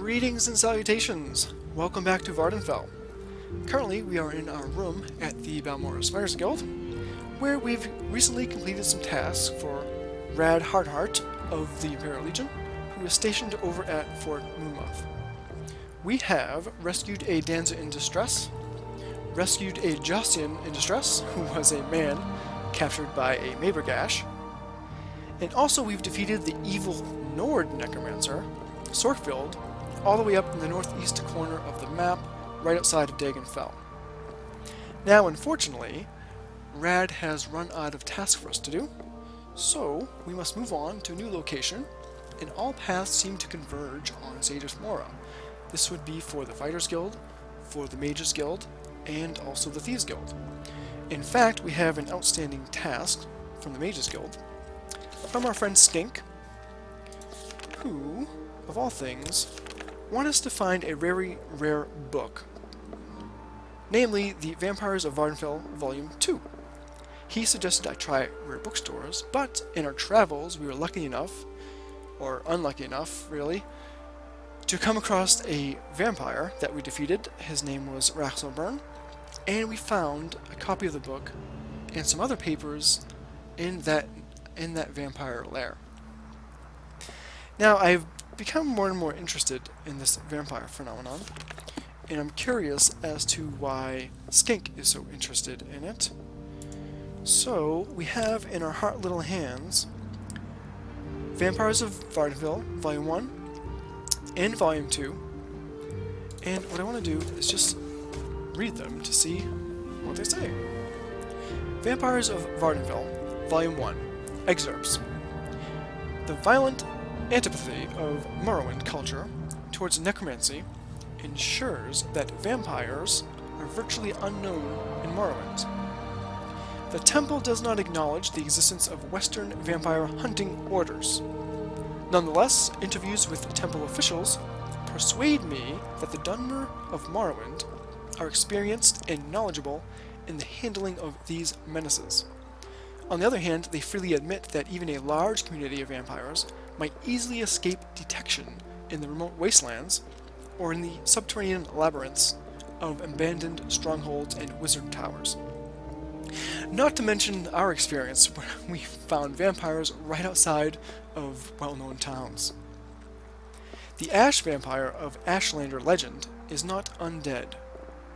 Greetings and salutations! Welcome back to Vardenfell. Currently, we are in our room at the Balmoral Spiders Guild, where we've recently completed some tasks for Rad Hardheart of the Imperial Legion, who is stationed over at Fort Moonmouth. We have rescued a Danza in distress, rescued a Jostian in distress, who was a man captured by a Mabergash, and also we've defeated the evil Nord Necromancer, Sorkfield, all the way up in the northeast corner of the map, right outside of Dagenfell. Now, unfortunately, Rad has run out of tasks for us to do, so we must move on to a new location, and all paths seem to converge on Zadus Mora. This would be for the Fighters Guild, for the Mages Guild, and also the Thieves Guild. In fact, we have an outstanding task from the Mages Guild, from our friend Stink, who, of all things, want us to find a very rare book, namely the Vampires of Vardenfell Volume 2. He suggested I try rare bookstores, but in our travels we were lucky enough, or unlucky enough really, to come across a vampire that we defeated. His name was Raxelburn, and we found a copy of the book and some other papers in that vampire lair. Now, I've become more and more interested in this vampire phenomenon, and I'm curious as to why Skink is so interested in it. So, we have in our hot little hands Vampires of Vardenfell, Volume 1 and Volume 2, and what I want to do is just read them to see what they say. Vampires of Vardenfell, Volume 1, Excerpts. The violent antipathy of Morrowind culture towards necromancy ensures that vampires are virtually unknown in Morrowind. The temple does not acknowledge the existence of Western vampire hunting orders. Nonetheless, interviews with temple officials persuade me that the Dunmer of Morrowind are experienced and knowledgeable in the handling of these menaces. On the other hand, they freely admit that even a large community of vampires might easily escape detection in the remote wastelands or in the subterranean labyrinths of abandoned strongholds and wizard towers. Not to mention our experience where we found vampires right outside of well-known towns. The Ash Vampire of Ashlander legend is not undead.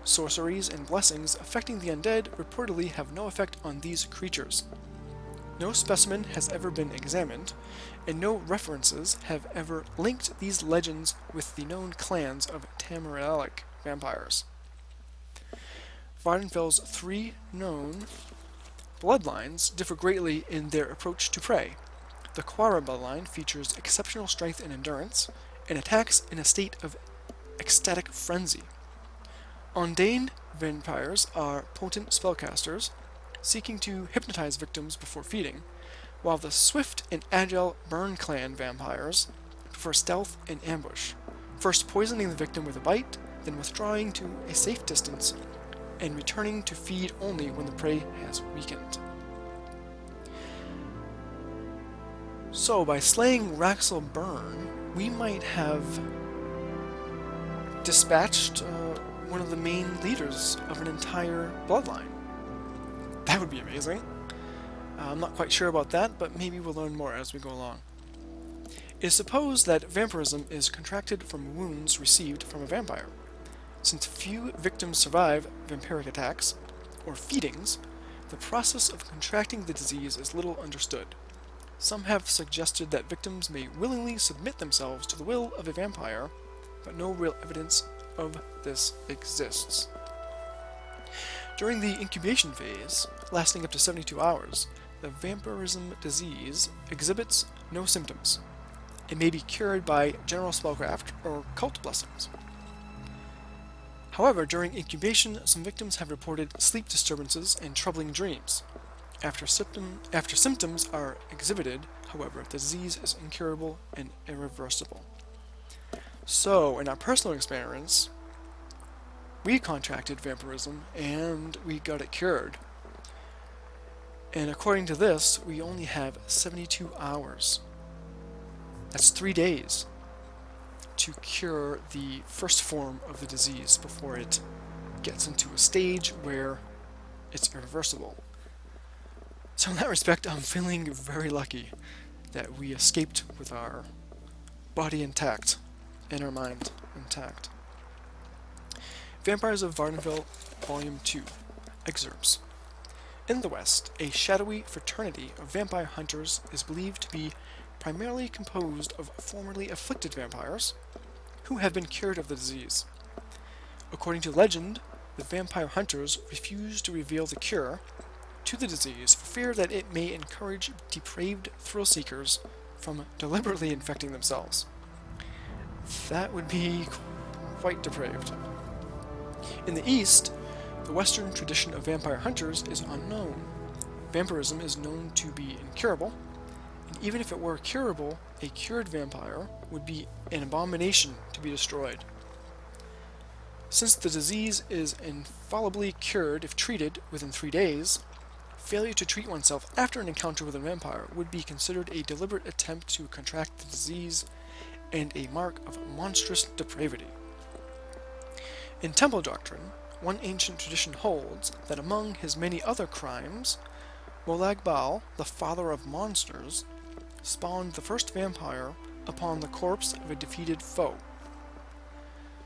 Sorceries and blessings affecting the undead reportedly have no effect on these creatures. No specimen has ever been examined, and no references have ever linked these legends with the known clans of Tamrielic vampires. Vardenfell's three known bloodlines differ greatly in their approach to prey. The Quara bloodline features exceptional strength and endurance, and attacks in a state of ecstatic frenzy. Undane vampires are potent spellcasters, seeking to hypnotize victims before feeding, while the swift and agile Burn Clan vampires prefer stealth and ambush, first poisoning the victim with a bite, then withdrawing to a safe distance, and returning to feed only when the prey has weakened. So, by slaying Raxelburn, we might have dispatched one of the main leaders of an entire bloodline. That would be amazing. I'm not quite sure about that, but maybe we'll learn more as we go along. It is supposed that vampirism is contracted from wounds received from a vampire. Since few victims survive vampiric attacks, or feedings, the process of contracting the disease is little understood. Some have suggested that victims may willingly submit themselves to the will of a vampire, but no real evidence of this exists. During the incubation phase, lasting up to 72 hours, the vampirism disease exhibits no symptoms. It may be cured by general spellcraft or cult blessings. However, during incubation, some victims have reported sleep disturbances and troubling dreams. After symptoms are exhibited, however, the disease is incurable and irreversible. So, in our personal experience, we contracted vampirism and we got it cured. And according to this, we only have 72 hours. That's 3 days. to cure the first form of the disease before it gets into a stage where it's irreversible. So in that respect, I'm feeling very lucky that we escaped with our body intact and our mind intact. Vampires of Vardenville, Volume 2. Excerpts. In the West, a shadowy fraternity of vampire hunters is believed to be primarily composed of formerly afflicted vampires who have been cured of the disease. According to legend, the vampire hunters refuse to reveal the cure to the disease for fear that it may encourage depraved thrill-seekers from deliberately infecting themselves. That would be quite depraved. In the East, the Western tradition of vampire hunters is unknown. Vampirism is known to be incurable, and even if it were curable, a cured vampire would be an abomination to be destroyed. Since the disease is infallibly cured if treated within 3 days, failure to treat oneself after an encounter with a vampire would be considered a deliberate attempt to contract the disease and a mark of monstrous depravity. In temple doctrine, one ancient tradition holds that among his many other crimes, Molag Bal, the father of monsters, spawned the first vampire upon the corpse of a defeated foe.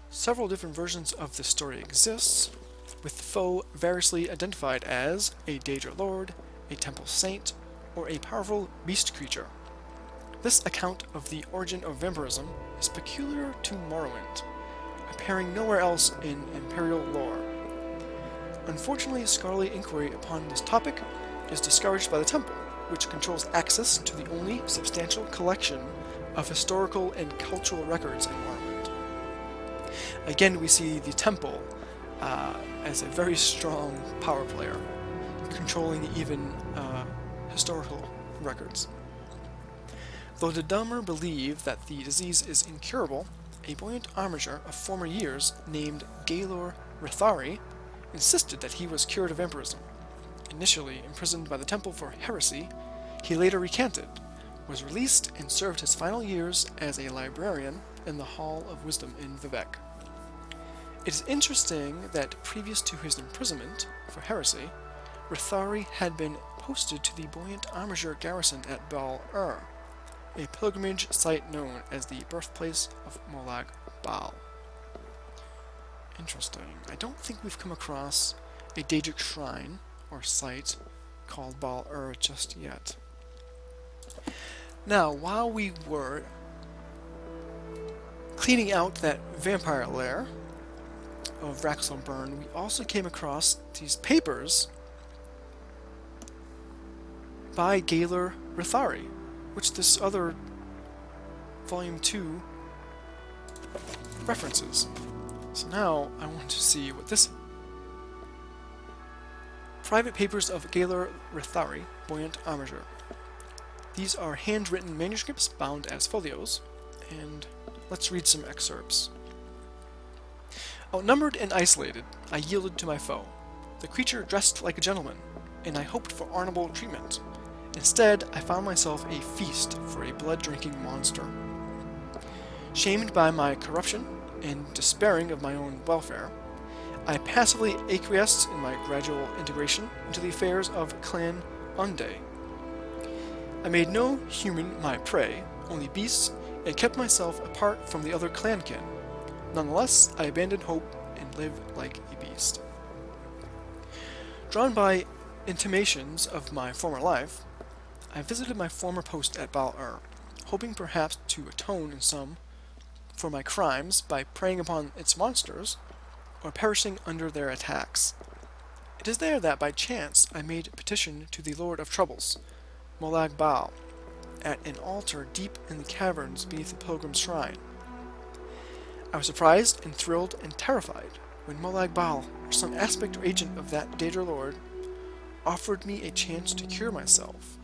Several different versions of this story exist, with the foe variously identified as a Daedra Lord, a temple saint, or a powerful beast creature. This account of the origin of vampirism is peculiar to Morrowind, appearing nowhere else in Imperial lore. Unfortunately, scholarly inquiry upon this topic is discouraged by the Temple, which controls access to the only substantial collection of historical and cultural records in Morrowind. Again, we see the Temple as a very strong power player, controlling even historical records. Though the Dummer believe that the disease is incurable, a buoyant armiger of former years named Gaelor Rithari insisted that he was cured of vampirism. Initially imprisoned by the Temple for heresy, he later recanted, was released, and served his final years as a librarian in the Hall of Wisdom in Vivec. It is interesting that previous to his imprisonment for heresy, Rithari had been posted to the buoyant armiger garrison at Bal-Ur, a pilgrimage site known as the birthplace of Molag Bal. Interesting. I don't think we've come across a Daedric shrine or site called Bal-Ur just yet. Now, while we were cleaning out that vampire lair of Raxelburn, we also came across these papers by Gaelor Rithari, which this other Volume 2 references. So now I want to see what this... Private Papers of Gaelor Rithari, Buoyant Armiger. These are handwritten manuscripts bound as folios, and let's read some excerpts. Outnumbered and isolated, I yielded to my foe. The creature dressed like a gentleman, and I hoped for honorable treatment. Instead, I found myself a feast for a blood-drinking monster. Shamed by my corruption and despairing of my own welfare, I passively acquiesced in my gradual integration into the affairs of Clan Unday. I made no human my prey, only beasts, and kept myself apart from the other clankin. Nonetheless, I abandoned hope and lived like a beast. Drawn by intimations of my former life, I visited my former post at Bal-Ur, hoping perhaps to atone in some for my crimes by preying upon its monsters, or perishing under their attacks. It is there that by chance I made petition to the Lord of Troubles, Molag Bal, at an altar deep in the caverns beneath the pilgrim's shrine. I was surprised and thrilled and terrified when Molag Bal, or some aspect or agent of that Daedra Lord, offered me a chance to cure myself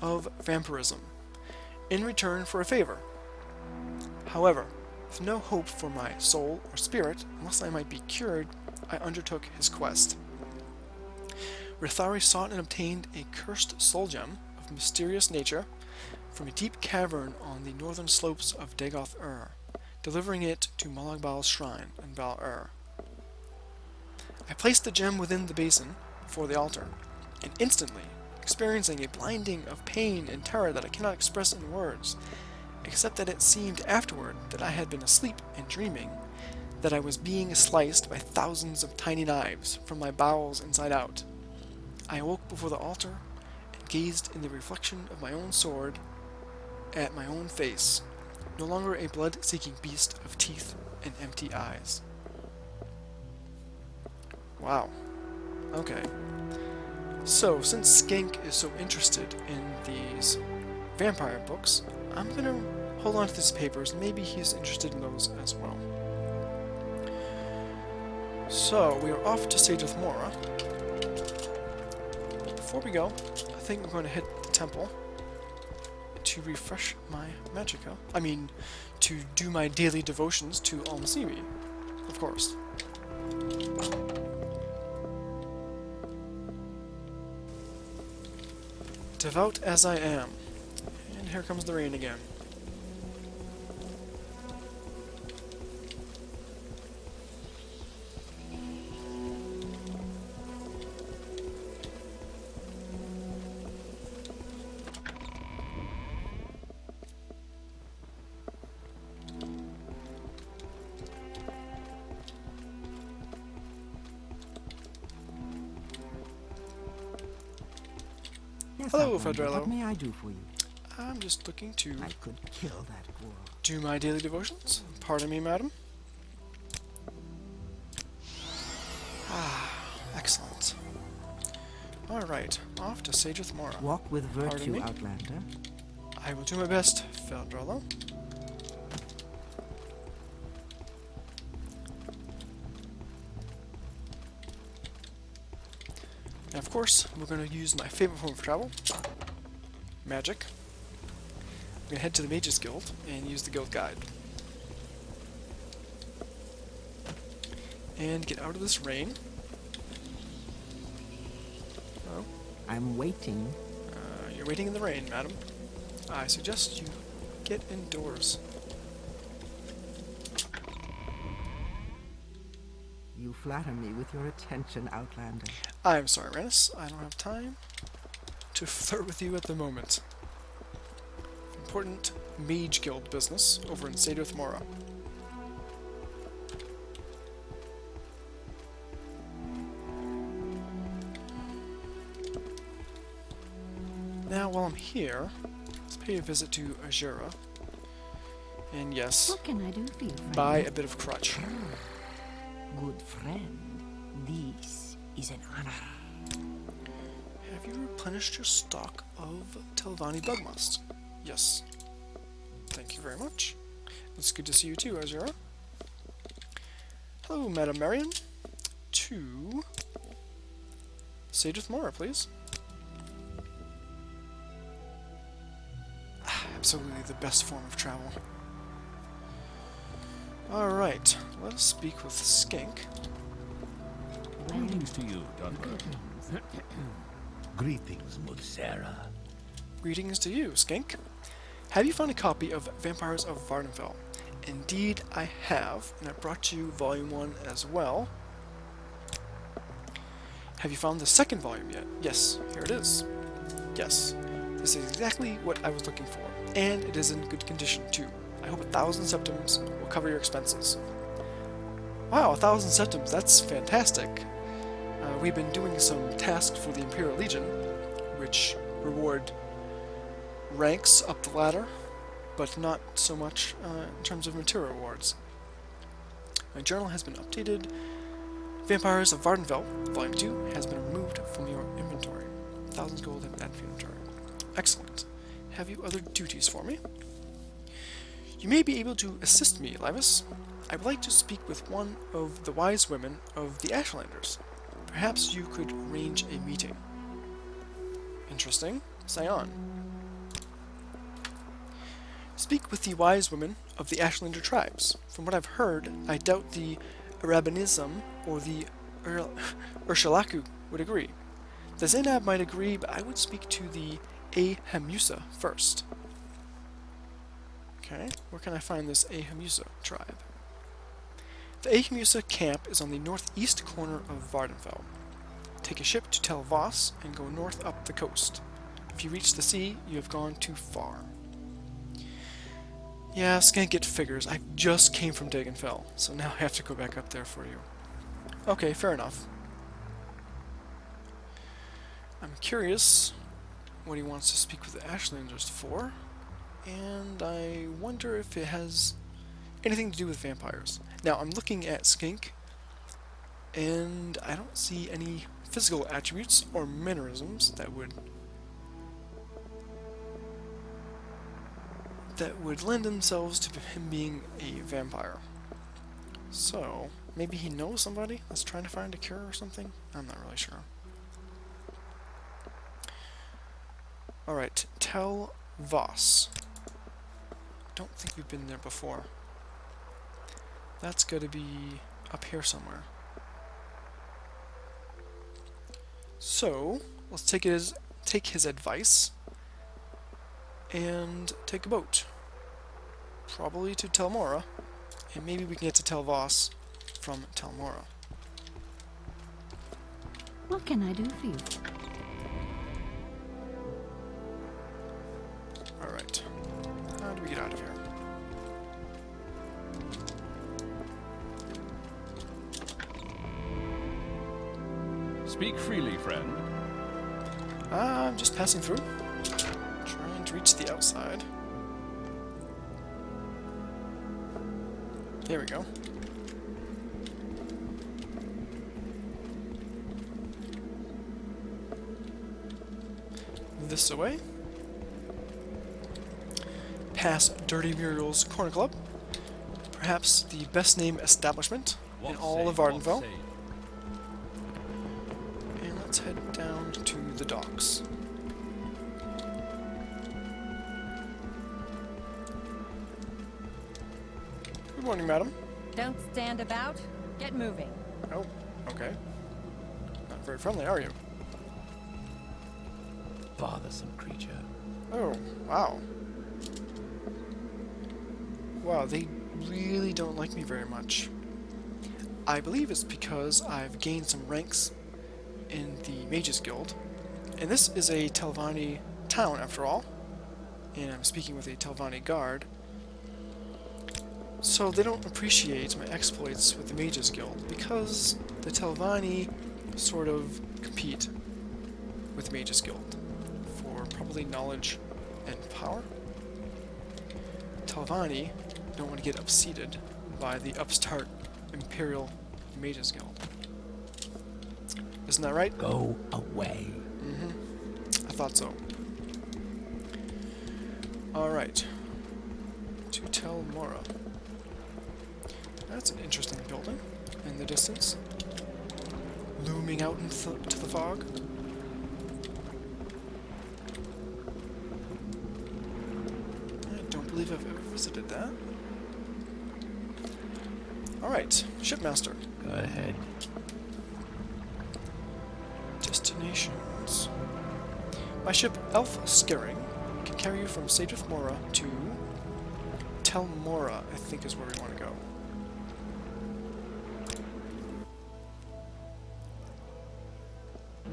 of vampirism in return for a favor. However, with no hope for my soul or spirit, unless I might be cured, I undertook his quest. Rithari sought and obtained a cursed soul gem of mysterious nature from a deep cavern on the northern slopes of Dagoth-Ur, delivering it to Malagbal's shrine in Val-Ur. I placed the gem within the basin before the altar, and instantly, experiencing a blinding of pain and terror that I cannot express in words, except that it seemed afterward that I had been asleep and dreaming, that I was being sliced by thousands of tiny knives from my bowels inside out. I awoke before the altar and gazed in the reflection of my own sword at my own face, no longer a blood-seeking beast of teeth and empty eyes. Wow. Okay. So, since Skank is so interested in these vampire books, I'm gonna hold on to these papers. Maybe he's interested in those as well. So, we are off to Saedrith Mora. But before we go, I think I'm going to hit the temple to refresh my magicka. I mean, to do my daily devotions to Almasimi, of course. Devout as I am. And here comes the rain again. Yes, Hello, Outlander. Fedrello. What may I do for you? I'm just looking to I could kill that girl. do my daily devotions. Pardon me, madam. Ah, excellent. Alright, off to Saedrith Mora. Walk with Pardon virtue, me? Outlander. I will do my best, Fedrello. And of course, we're going to use my favorite form of travel, magic. I'm going to head to the Mages Guild and use the Guild Guide. And get out of this rain. Oh, I'm waiting. you're waiting in the rain, madam. I suggest you get indoors. You flatter me with your attention, Outlander. I'm sorry, Renus. I don't have time to flirt with you at the moment. Important Mage Guild business over in Saedrith Mora. Now, while I'm here, let's pay a visit to Azura. And yes, What can I do for you, friend? buy a bit of crutch. Good friend, this is an honor. Have you replenished your stock of Telvanni Bugmust? Yes. Thank you very much. It's good to see you too, Azura. Hello, Madame Marion. To Saedrith Mora, please. Absolutely the best form of travel. Alright, let us speak with Skink. Greetings to you, Dunmer. Greetings, Mutsera. Greetings to you, Skink. Have you found a copy of Vampires of Vardenfell? Indeed, I have, and I brought you Volume 1 as well. Have you found the second volume yet? Yes, here it is. Yes, this is exactly what I was looking for, and it is in good condition too. I hope 1,000 septims will cover your expenses. Wow, 1,000 septims, that's fantastic. We've been doing some tasks for the Imperial Legion, which reward ranks up the ladder, but not so much in terms of material rewards. My journal has been updated. Vampires of Vardenfell, Volume 2, has been removed from your inventory. 1,000 gold have been added to your inventory. Excellent. Have you other duties for me? You may be able to assist me, Laevus. I would like to speak with one of the wise women of the Ashlanders. Perhaps you could arrange a meeting. Interesting. Say on. Speak with the wise women of the Ashlander tribes. From what I've heard, I doubt the Arabanism or the Urshalaku would agree. The Zainab might agree, but I would speak to the Ahemusa first. Okay, where can I find this Ahemusa tribe? The Ahemusa camp is on the northeast corner of Vardenfell. Take a ship to Tel Voss and go north up the coast. If you reach the sea, you have gone too far. Yeah, Skank it figures. I just came from Dagenfell, so now I have to go back up there for you. Okay, fair enough. I'm curious what he wants to speak with the Ashlanders for, and I wonder if it has anything to do with vampires. Now, I'm looking at Skink, and I don't see any physical attributes or mannerisms that would lend themselves to him being a vampire. So, maybe he knows somebody that's trying to find a cure or something? I'm not really sure. Alright, Tel Voss. Don't think we've been there before. That's gotta be up here somewhere. So, let's take his advice and take a boat. Probably to Tel Mora, and maybe we can get to Tel Voss from Tel Mora. What can I do for you? Alright. How do we get out of here? Speak freely, friend. I'm just passing through. Trying to reach the outside. There we go. This away. Past Dirty Muriel's Corner Club. Perhaps the best named establishment in all of Vardenfell. And let's head down to the docks. Good morning, madam. Don't stand about. Get moving. Oh, okay. Not very friendly, are you? Bothersome creature. Oh, wow. Wow, they really don't like me very much. I believe it's because I've gained some ranks in the Mages Guild. And this is a Telvanni town, after all. And I'm speaking with a Telvanni guard. So they don't appreciate my exploits with the Mages Guild, because the Telvanni sort of compete with the Mages Guild for probably knowledge and power. Telvanni don't want to get upseated by the upstart Imperial Mages Guild. Isn't that right? Go away. I thought so. Alright. To Tel Mora. That's an interesting building in the distance. Looming out into the fog. I don't believe I've ever visited that. Alright, Shipmaster. Go ahead. Destinations. My ship Elf Scaring can carry you from Sadith Mora to Tel Mora, I think is where we want to go.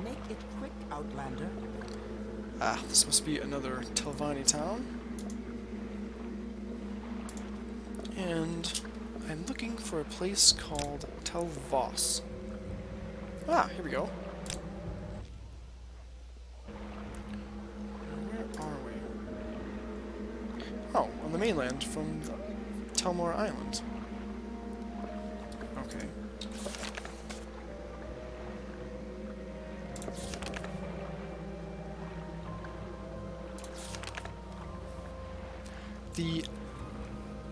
Make it quick, Outlander. Ah, this must be another Telvanni town. And I'm looking for a place called Tel Voss. Ah, here we go. Where are we? Oh, on the mainland from Telmore Island. Okay. The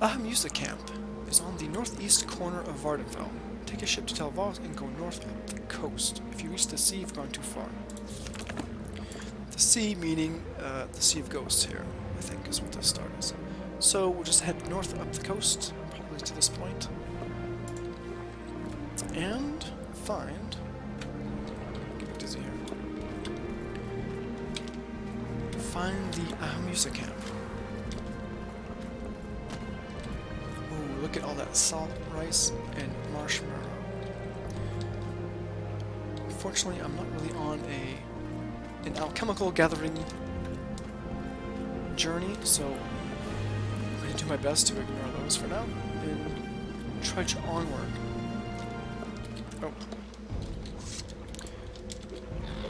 Ahemusa camp is on the northeast corner of Vardenfell. Take a ship to Tel Voss and go north up the coast. If you reach the sea, you've gone too far. The sea meaning the Sea of Ghosts here, I think is what the start is. So we'll just head north up the coast, probably to this point, and find... Get dizzy here. find the Ahamusa camp. Ooh, look at all that salt, rice, and marshmallow. Fortunately, I'm not really on an alchemical gathering journey, so I'm going to do my best to ignore those for now and trudge onward. Oh.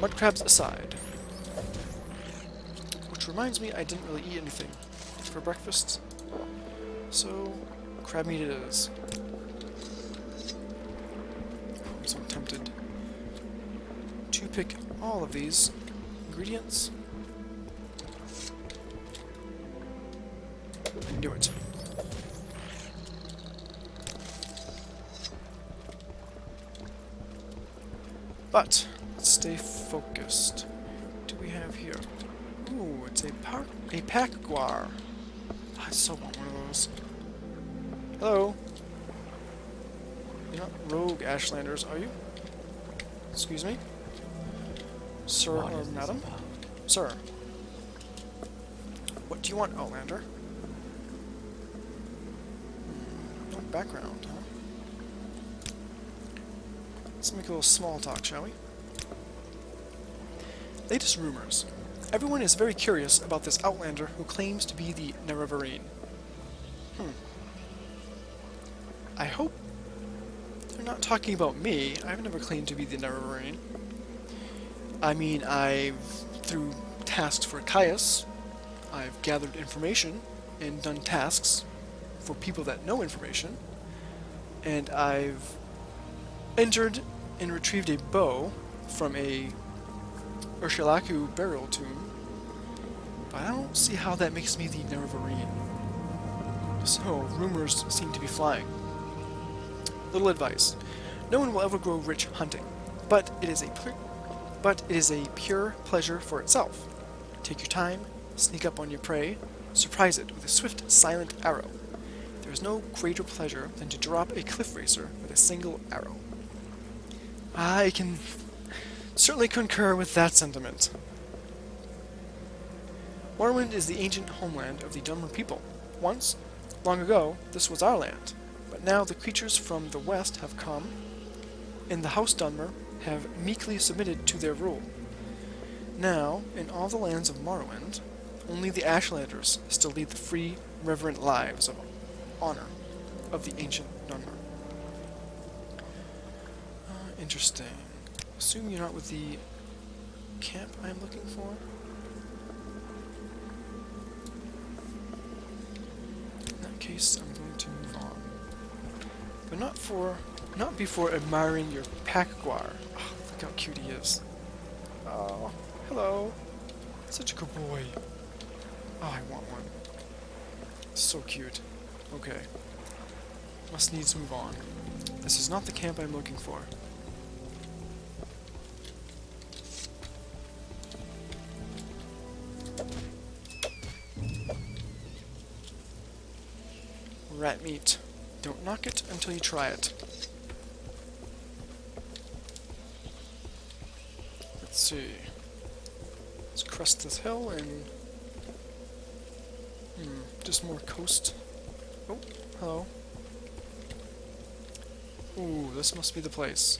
Mud crabs aside. Which reminds me, I didn't really eat anything for breakfast, so crab meat it is. I'm so tempted to pick all of these ingredients. I knew it. But let's stay focused. What do we have here? Ooh, it's a pack guar. I so want one of those. Hello. You're not rogue Ashlanders, are you? Excuse me? Sir What or is this madam? about? Sir. What do you want, Outlander? No background, huh? Let's make a little small talk, shall we? Latest rumors. Everyone is very curious about this Outlander who claims to be the Nerevarine. I hope they're not talking about me. I've never claimed to be the Nerevarine. I mean, through tasks for Caius, I've gathered information and done tasks for people that know information, and I've entered and retrieved a bow from a Ursulaku burial tomb, but I don't see how that makes me the Nerevarine. So, rumors seem to be flying. Little advice. No one will ever grow rich hunting, but it is a pure pleasure for itself. Take your time, sneak up on your prey, surprise it with a swift, silent arrow. There is no greater pleasure than to drop a cliff racer with a single arrow. I can certainly concur with that sentiment. Morrowind is the ancient homeland of the Dunmer people. Once, long ago, this was our land, but now the creatures from the west have come, and the House Dunmer have meekly submitted to their rule. Now, in all the lands of Morrowind, only the Ashlanders still lead the free, reverent lives of honor of the ancient Dunmer. Interesting. Assume you're not with the camp I'm looking for? In that case, I'm going to move on. But not before admiring your packguar. Oh, look how cute he is. Oh, hello. Such a good boy. Oh, I want one. So cute. Okay. Must needs move on. This is not the camp I'm looking for. Rat meat. Don't knock it until you try it. Let's see. Let's crest this hill and... just more coast. Oh, hello. Ooh, this must be the place.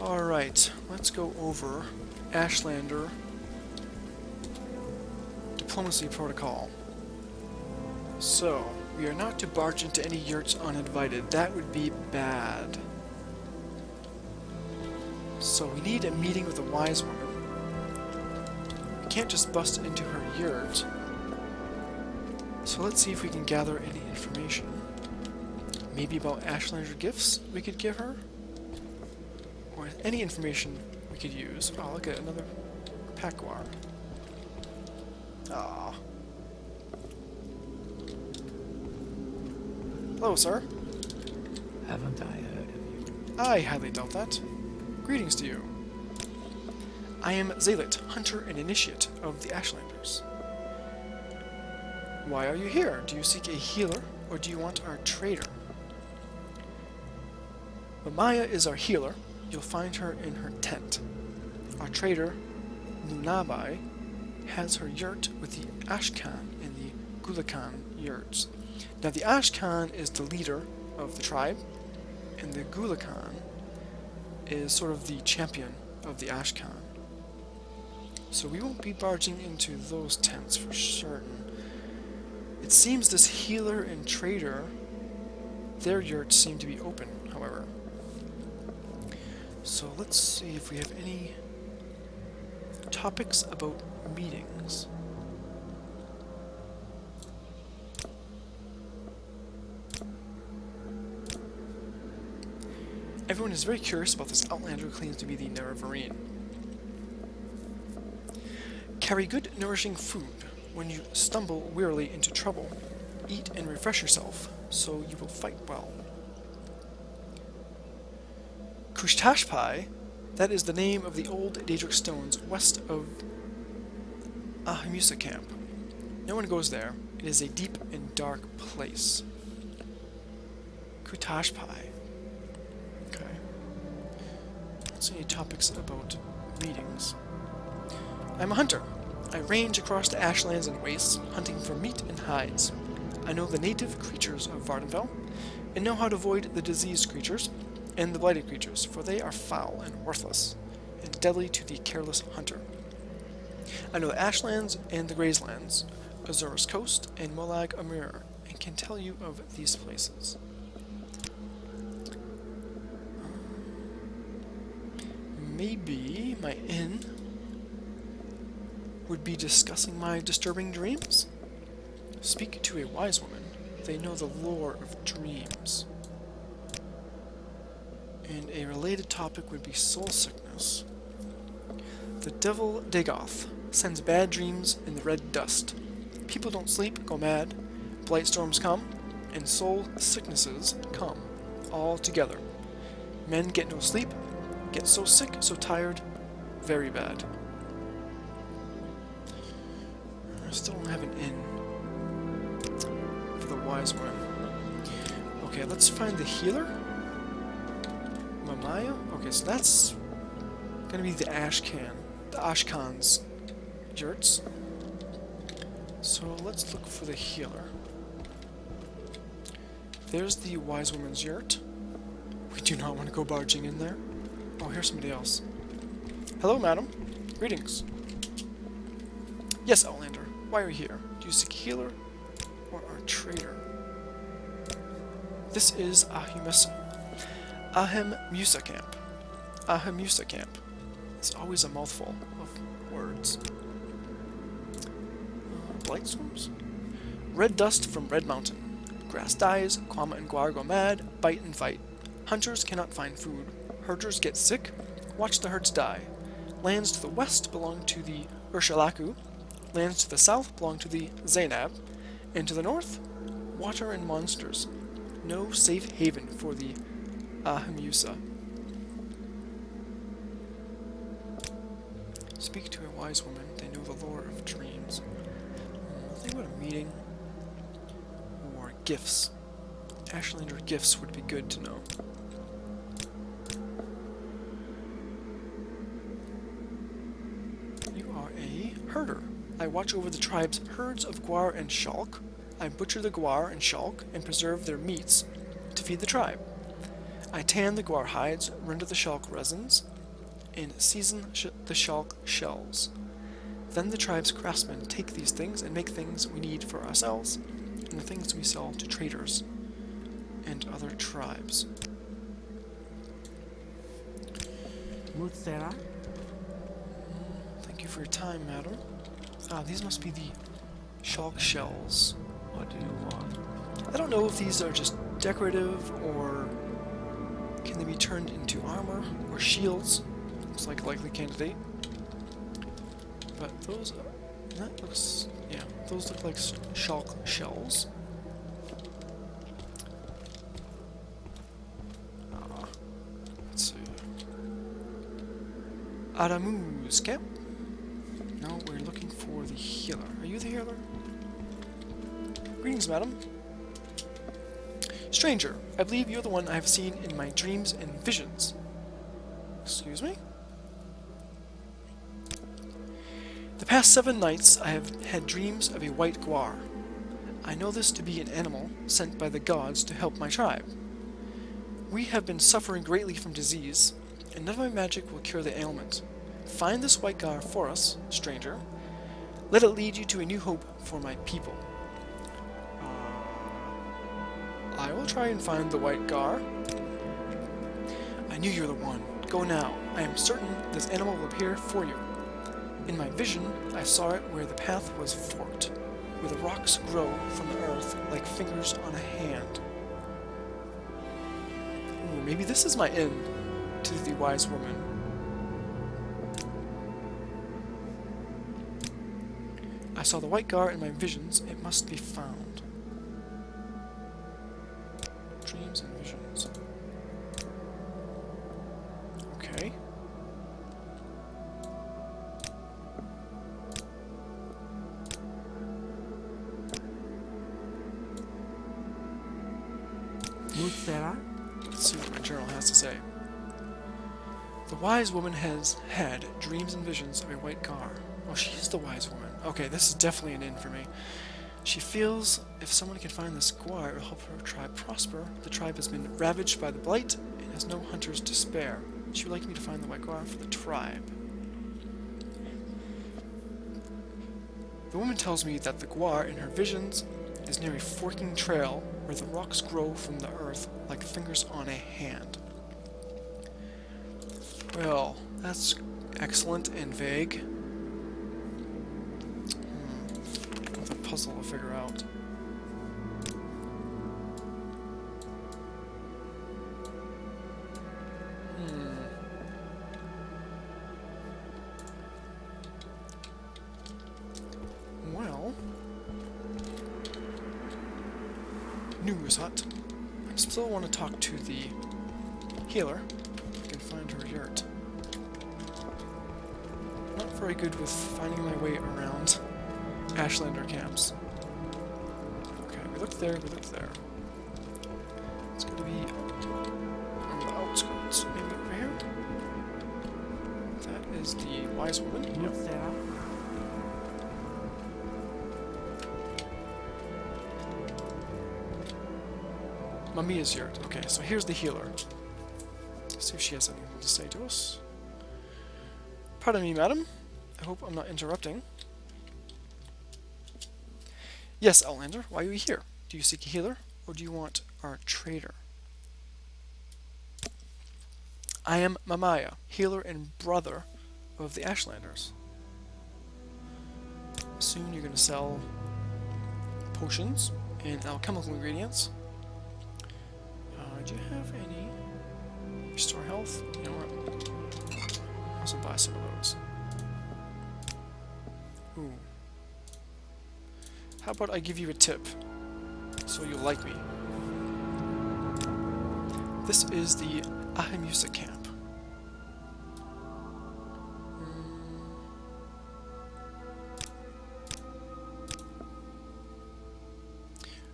Alright, let's go over Ashlander Diplomacy Protocol. So, we are not to barge into any yurts uninvited. That would be bad. So we need a meeting with a wise woman. We can't just bust into her yurt. So let's see if we can gather any information. Maybe about Ashlander gifts we could give her? Or any information we could use. Oh, look at another Pakwar. Ah. Hello, sir. Haven't I heard of you? I highly doubt that. Greetings to you. I am Zalit, hunter and initiate of the Ashlanders. Why are you here? Do you seek a healer, or do you want our trader? But Maya is our healer. You'll find her in her tent. Our trader Lunabai has her yurt with the Ashcan and the Gulakan yurts. Now the Ashcan is the leader of the tribe, and the Gulakan is sort of the champion of the Ashcan. So we won't be barging into those tents for certain. It seems this healer and trader, their yurts seem to be open, however. So let's see if we have any topics about meetings. Everyone is very curious about this outlander who claims to be the Nerevarine. Carry good, nourishing food. When you stumble wearily into trouble, eat and refresh yourself, so you will fight well. Kushtashpai, that is the name of the old Daedric stones west of Ahamusa camp. No one goes there. It is a deep and dark place. Kutashpai. Okay. Let's see any topics about meetings. I'm a hunter. I range across the ashlands and wastes, hunting for meat and hides. I know the native creatures of Vardenfell, and know how to avoid the diseased creatures and the blighted creatures, for they are foul and worthless, and deadly to the careless hunter. I know the ashlands and the grazelands, Azura's coast and Molag Amir, and can tell you of these places. Maybe my inn would be discussing my disturbing dreams? Speak to a wise woman. They know the lore of dreams. And a related topic would be soul sickness. The devil Dagoth sends bad dreams in the red dust. People don't sleep, go mad. Blight storms come, and soul sicknesses come, all together. Men get no sleep, get so sick, so tired, very bad. I still don't have an inn for the wise one. Okay, let's find the healer. Mamaya? Okay, so that's gonna be the Ashkan's yurts. So let's look for the healer. There's the wise woman's yurt. We do not want to go barging in there. Oh, here's somebody else. Hello, madam. Greetings. Yes, Outlander. Why are you here? Do you seek a healer or a trader? This is Ahamusa camp. Ahamusa camp. It's always a mouthful of words. Blight storms? Red dust from Red Mountain. Grass dies, Kwama and Gwar go mad, bite and fight. Hunters cannot find food. Herders get sick, watch the herds die. Lands to the west belong to the Urshalaku. Lands to the south belong to the Zainab, and to the north, water and monsters. No safe haven for the Ahamusa. Speak to a wise woman, they know the lore of dreams. Think about a meeting or gifts. Ashlander gifts would be good to know. You are a herder. I watch over the tribe's herds of Gwar and Shalk. I butcher the Gwar and Shalk and preserve their meats to feed the tribe. I tan the Gwar hides, render the Shalk resins, and season the Shalk shells. Then the tribe's craftsmen take these things and make things we need for ourselves, and the things we sell to traders and other tribes. Mutsera? Thank you for your time, madam. Ah, these must be the Shalk shells. What do you want? I don't know if these are just decorative or can they be turned into armor or shields. Looks like a likely candidate. But those those look like Shalk shells. Let's see. Aramu's camp. No, we're looking for the healer. Are you the healer? Greetings, madam. Stranger, I believe you're the one I have seen in my dreams and visions. Excuse me? The past 7 nights I have had dreams of a white guar. I know this to be an animal sent by the gods to help my tribe. We have been suffering greatly from disease, and none of my magic will cure the ailment. Find this white guar for us, stranger. Let it lead you to a new hope for my people. I will try and find the white guar. I knew you were the one. Go now. I am certain this animal will appear for you. In my vision, I saw it where the path was forked, where the rocks grow from the earth like fingers on a hand. Ooh, maybe this is my end to the wise woman. I saw the white guar in my visions. It must be found. Dreams and visions. Okay. Mutsera? Let's see what my journal has to say. The wise woman has had dreams and visions of a white guar. Oh, she's the wise woman. Okay, this is definitely an in for me. She feels if someone can find this guar, it will help her tribe prosper. The tribe has been ravaged by the blight and has no hunters to spare. She would like me to find the white guar for the tribe. The woman tells me that the guar in her visions is near a forking trail where the rocks grow from the earth like fingers on a hand. Well, that's excellent and vague. With a puzzle to figure out. Well, news hut. I still want to talk to the healer. If I can find her yurt. Not very good with finding my way around Ashlander camps. Okay, we looked there, we looked there. It's going to be on the outskirts, maybe over here. That is the wise woman. Yep. Mutsera? Mamiya's yurt. Okay, so here's the healer. Let's see if she has anything to say to us. Pardon me, madam. I hope I'm not interrupting. Yes, Outlander, why are you here? Do you seek a healer, or do you want our trader? I am Mamaya, healer and brother of the Ashlanders. Soon you're going to sell potions and alchemical ingredients. Do you have any restore health? You know what? I'll also buy some of those. Ooh. How about I give you a tip so you'll like me? This is the Ahimusa camp.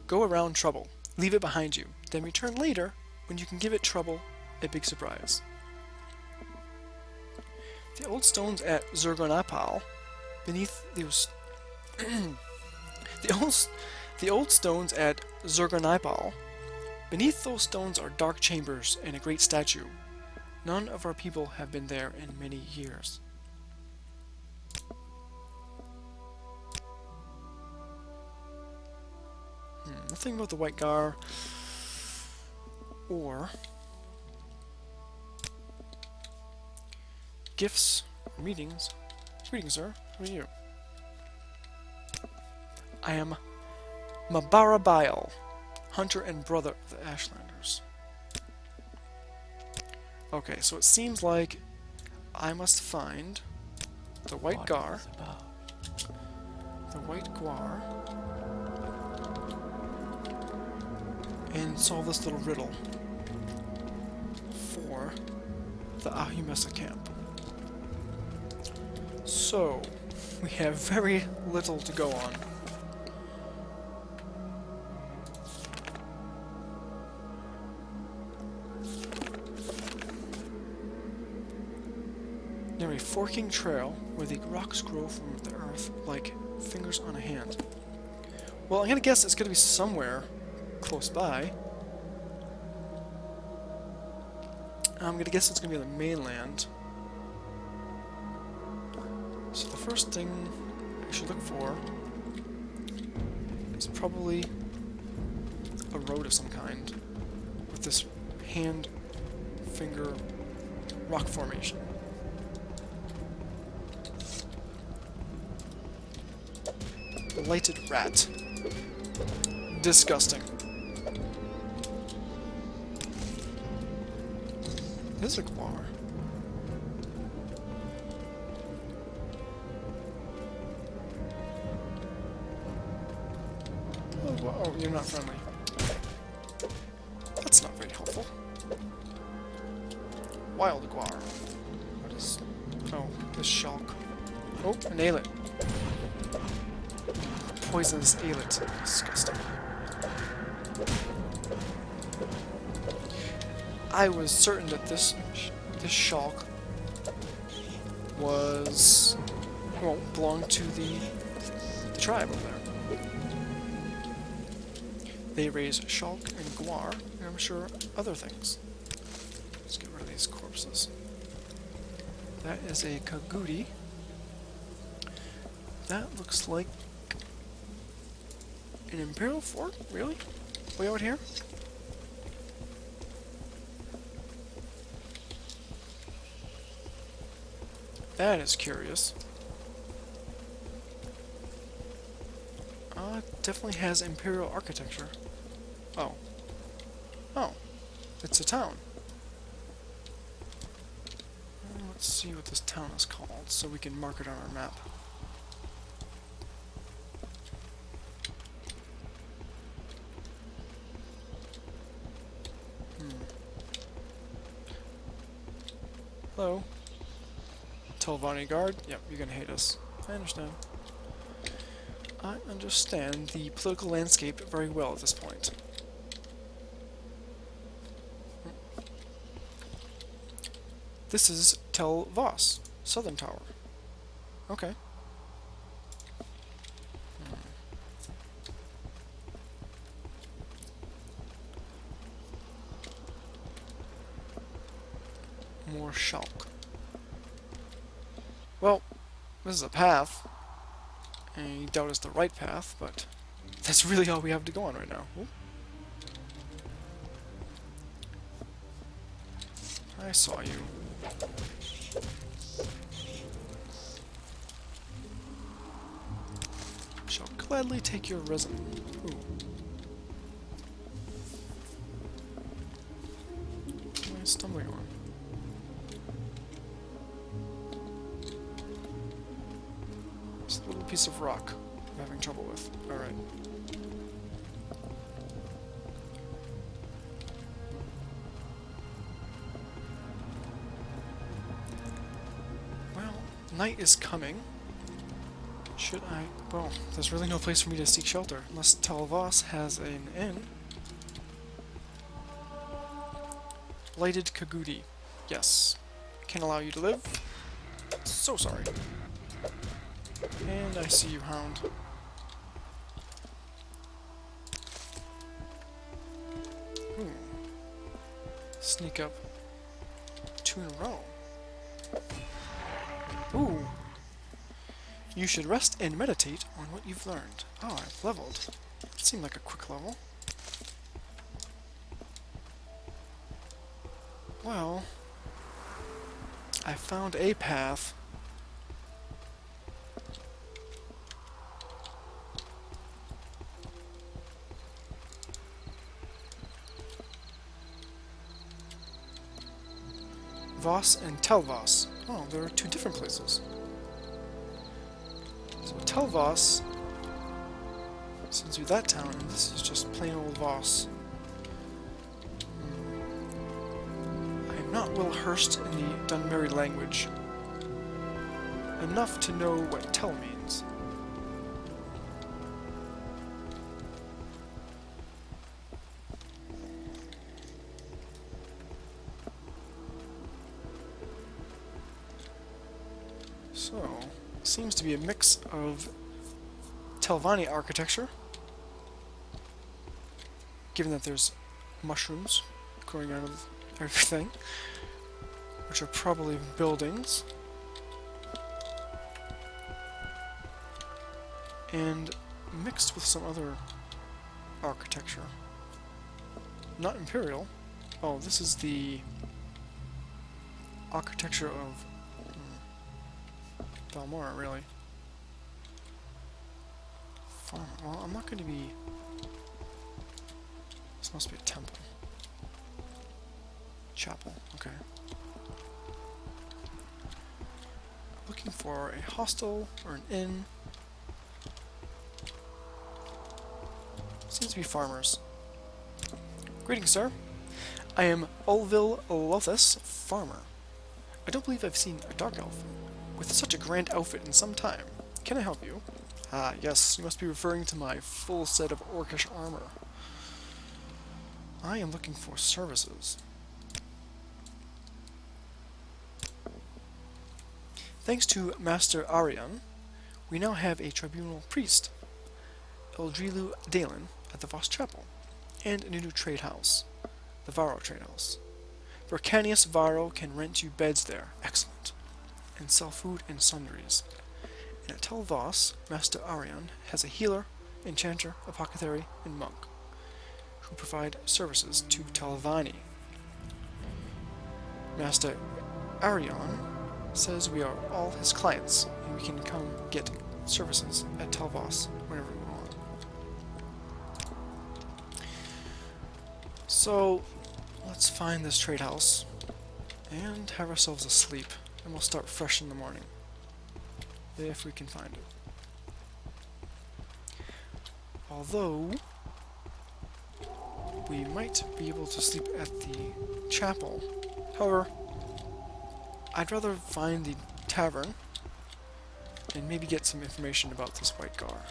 Go around trouble. Leave it behind you. Then return later when you can give it trouble a big surprise. The old stones at Zergonapal, beneath those the old stones at Zergonapal, beneath those stones are dark chambers and a great statue. None of our people have been there in many years. Nothing about the white guar or gifts or meetings. Greetings, sir. Who are you? I am Mabarabail, hunter and brother of the Ashlanders. Okay, so it seems like I must find the white guar. The white guar. And solve this little riddle for the Ahimesa camp. So, we have very little to go on. Near a forking trail where the rocks grow from the earth like fingers on a hand. Well, I'm gonna guess it's gonna be somewhere close by. I'm gonna guess it's gonna be on the mainland. So the first thing I should look for is probably a road of some kind with this hand finger rock formation. Lighted rat. Disgusting. This is a guar. Oh, you're not friendly. That's not very helpful. Wild guar. What is... Oh, this shulk. Oh, an ailet. Poisonous ailet. Disgusting. I was certain that this shulk was... well, belonged to the tribe over there. They raise shulk and guar, and I'm sure other things. Let's get rid of these corpses. That is a Kagudi. That looks like an Imperial fort? Really? Way out here? That is curious. Definitely has Imperial architecture. Oh. Oh. It's a town. Let's see what this town is called, so we can mark it on our map. Hello. Telvanni guard. Yep, you're gonna hate us. I understand. I understand the political landscape very well at this point. This is Tel Voss, Southern Tower. Okay. More shulk. Well, this is a path. And you doubt it's the right path, but that's really all we have to go on right now. Ooh. I saw you. Shall gladly take your resin. Ooh. What am I stumbling on? Just a little piece of rock I'm having trouble with. Alright. Well, night is coming. Should I... well, there's really no place for me to seek shelter, unless Tel Voss has an inn. Lighted Kagudi. Yes. Can't allow you to live. So sorry. And I see you, Hound. Ooh. Sneak up 2 in a row. Ooh. You should rest and meditate on what you've learned. Oh, I've leveled. That seemed like a quick level. Well, I found a path. Voss and Tel Voss. Oh, there are 2 different places. So Tel Voss sends you that town, and this is just plain old Voss. I am not well versed in the Dunmeri language. Enough to know what Tel means. So, seems to be a mix of Telvanni architecture, given that there's mushrooms growing out of everything, which are probably buildings, and mixed with some other architecture. Not Imperial. Oh, this is the architecture of Balmora, really. Farm. Well, I'm not going to be... This must be a temple. Chapel, okay. Looking for a hostel or an inn. Seems to be farmers. Greetings, sir. I am Ulvil Lothus, farmer. I don't believe I've seen a dark elf with such a grand outfit in some time. Can I help you? Ah, yes, you must be referring to my full set of orcish armor. I am looking for services. Thanks to Master Arian, we now have a tribunal priest, Eldrilu Dalen, at the Voss Chapel, and a new trade house, the Varro Trade House. Vercanius Varro can rent you beds there, excellent, and sell food and sundries. And at Tel Voss, Master Arian has a healer, enchanter, apothecary, and monk, who provide services to Telvanni. Master Arian says we are all his clients, and we can come get services at Tel Voss whenever we want. So, let's find this trade house and have ourselves a sleep, and we'll start fresh in the morning, if we can find it. Although, we might be able to sleep at the chapel. However, I'd rather find the tavern and maybe get some information about this white gar.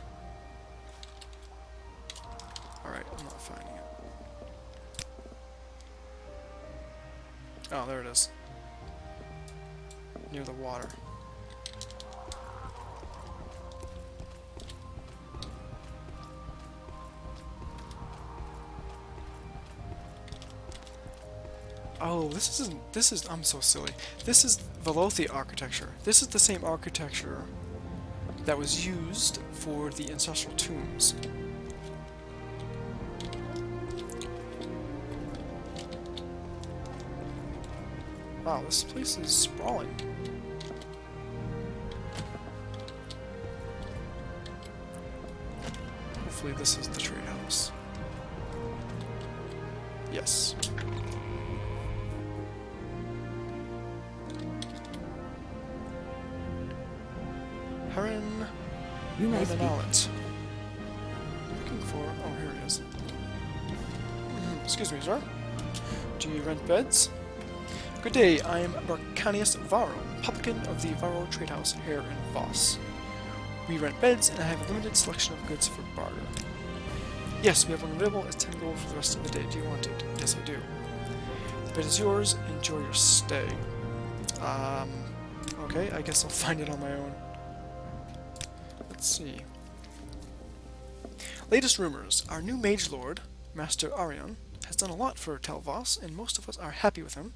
Alright, I'm not finding it. Oh, there it is. Near the water. Oh, I'm so silly. This is Velothi architecture. This is the same architecture that was used for the ancestral tombs. Wow, this place is sprawling. Hopefully this is the trade house. Yes. Heron You may speak. Mallet. Looking for... Oh, here he is. Excuse me, sir. Do you rent beds? Good day, I am Vercanius Varro, publican of the Varro Trade House here in Voss. We rent beds, and I have a limited selection of goods for barter. Yes, we have one available. It's 10 gold for the rest of the day. Do you want it? Yes, I do. The bed is yours. Enjoy your stay. Okay, I guess I'll find it on my own. Let's see. Latest rumors. Our new mage lord, Master Arian, has done a lot for Tel Voss, and most of us are happy with him,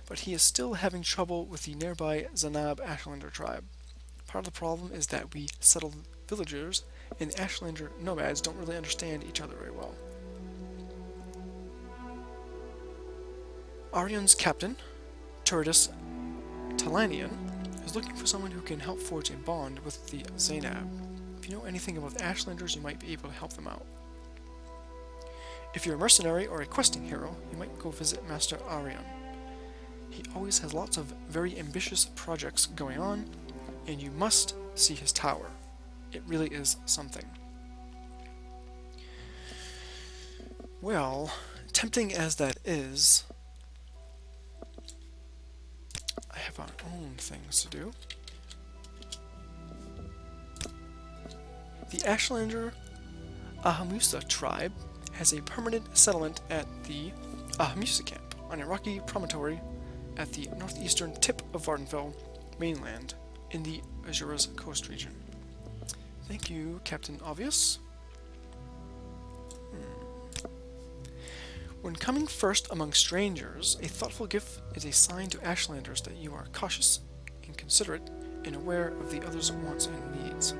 but he is still having trouble with the nearby Zanab Ashlander tribe. Part of the problem is that we settled villagers, and the Ashlander nomads don't really understand each other very well. Arian's captain, Turdus Talanian, is looking for someone who can help forge a bond with the Zanab. If you know anything about the Ashlanders, you might be able to help them out. If you're a mercenary or a questing hero, you might go visit Master Arian. He always has lots of very ambitious projects going on, and you must see his tower. It really is something. Well, tempting as that is, I have our own things to do. The Ashlander Ahamusa tribe has a permanent settlement at the Ahamusa camp on a rocky promontory at the northeastern tip of Vardenfell mainland, in the Azura's coast region. Thank you, Captain Obvious. When coming first among strangers, a thoughtful gift is a sign to Ashlanders that you are cautious and considerate and aware of the other's wants and needs.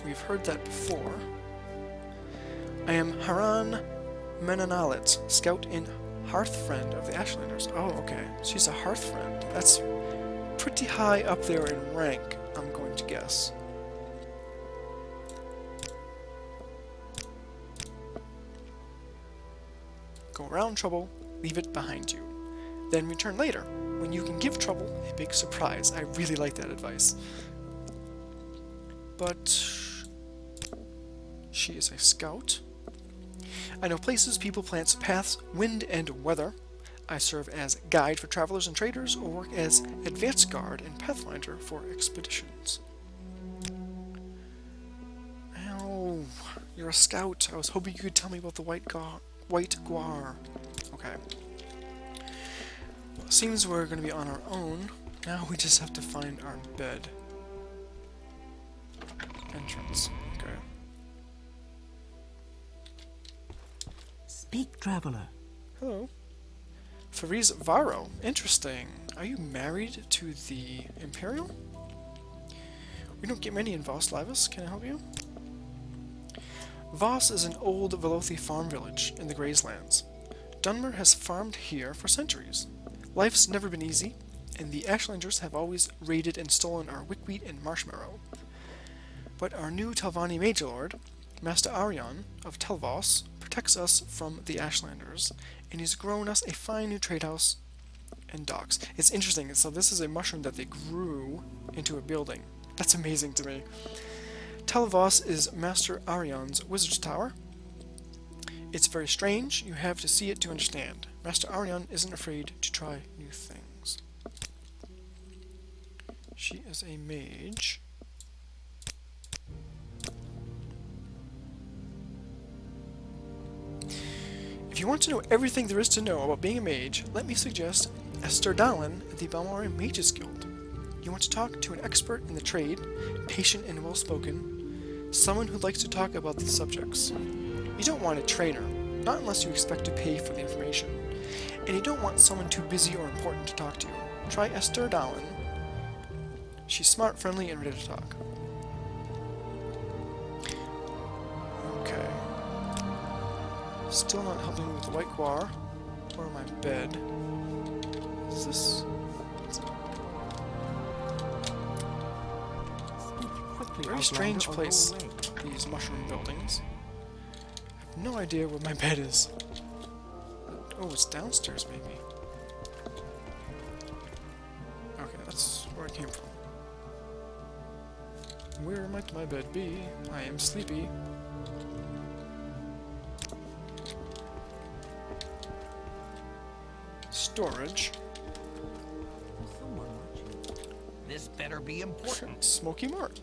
We've heard that before. I am Haran Menanalit, scout and hearth friend of the Ashlanders. Oh, okay. She's a hearth friend. That's pretty high up there in rank, I'm going to guess. Go around trouble, leave it behind you. Then return later, when you can give trouble a big surprise. I really like that advice. But she is a scout. I know places, people, plants, paths, wind, and weather. I serve as guide for travelers and traders, or work as advance guard and pathfinder for expeditions. Oh, you're a scout. I was hoping you could tell me about the white guar. Okay. Well, it seems we're going to be on our own. Now we just have to find our bed. Entrance. Okay. Speak, traveler. Hello. Fariz Varro. Interesting. Are you married to the Imperial? We don't get many in Voss, Laevus. Can I help you? Voss is an old Velothi farm village in the Grayslands. Dunmer has farmed here for centuries. Life's never been easy, and the Ashlanders have always raided and stolen our wickweed and marshmallow. But our new Telvanni Majorlord, Master Arion of Telvoss, protects us from the Ashlanders, and he's grown us a fine new trade house and docks. It's interesting, so this is a mushroom that they grew into a building. That's amazing to me. Telvoss is Master Arion's wizard's tower. It's very strange. You have to see it to understand. Master Arion isn't afraid to try new things. She is a mage. If you want to know everything there is to know about being a mage, let me suggest Esther Dallin at the Balmoral Mages Guild. You want to talk to an expert in the trade, patient and well-spoken, someone who likes to talk about these subjects. You don't want a trainer, not unless you expect to pay for the information, and you don't want someone too busy or important to talk to you. Try Esther Dallin. She's smart, friendly, and ready to talk. Okay. Still not helping with the white guar or my bed. Is this... Very strange place, these mushroom buildings. I have no idea where my bed is. Oh, it's downstairs, maybe. Okay, that's where it came from. Where might my bed be? I am sleepy. Storage. This better be important. Smoky Mart.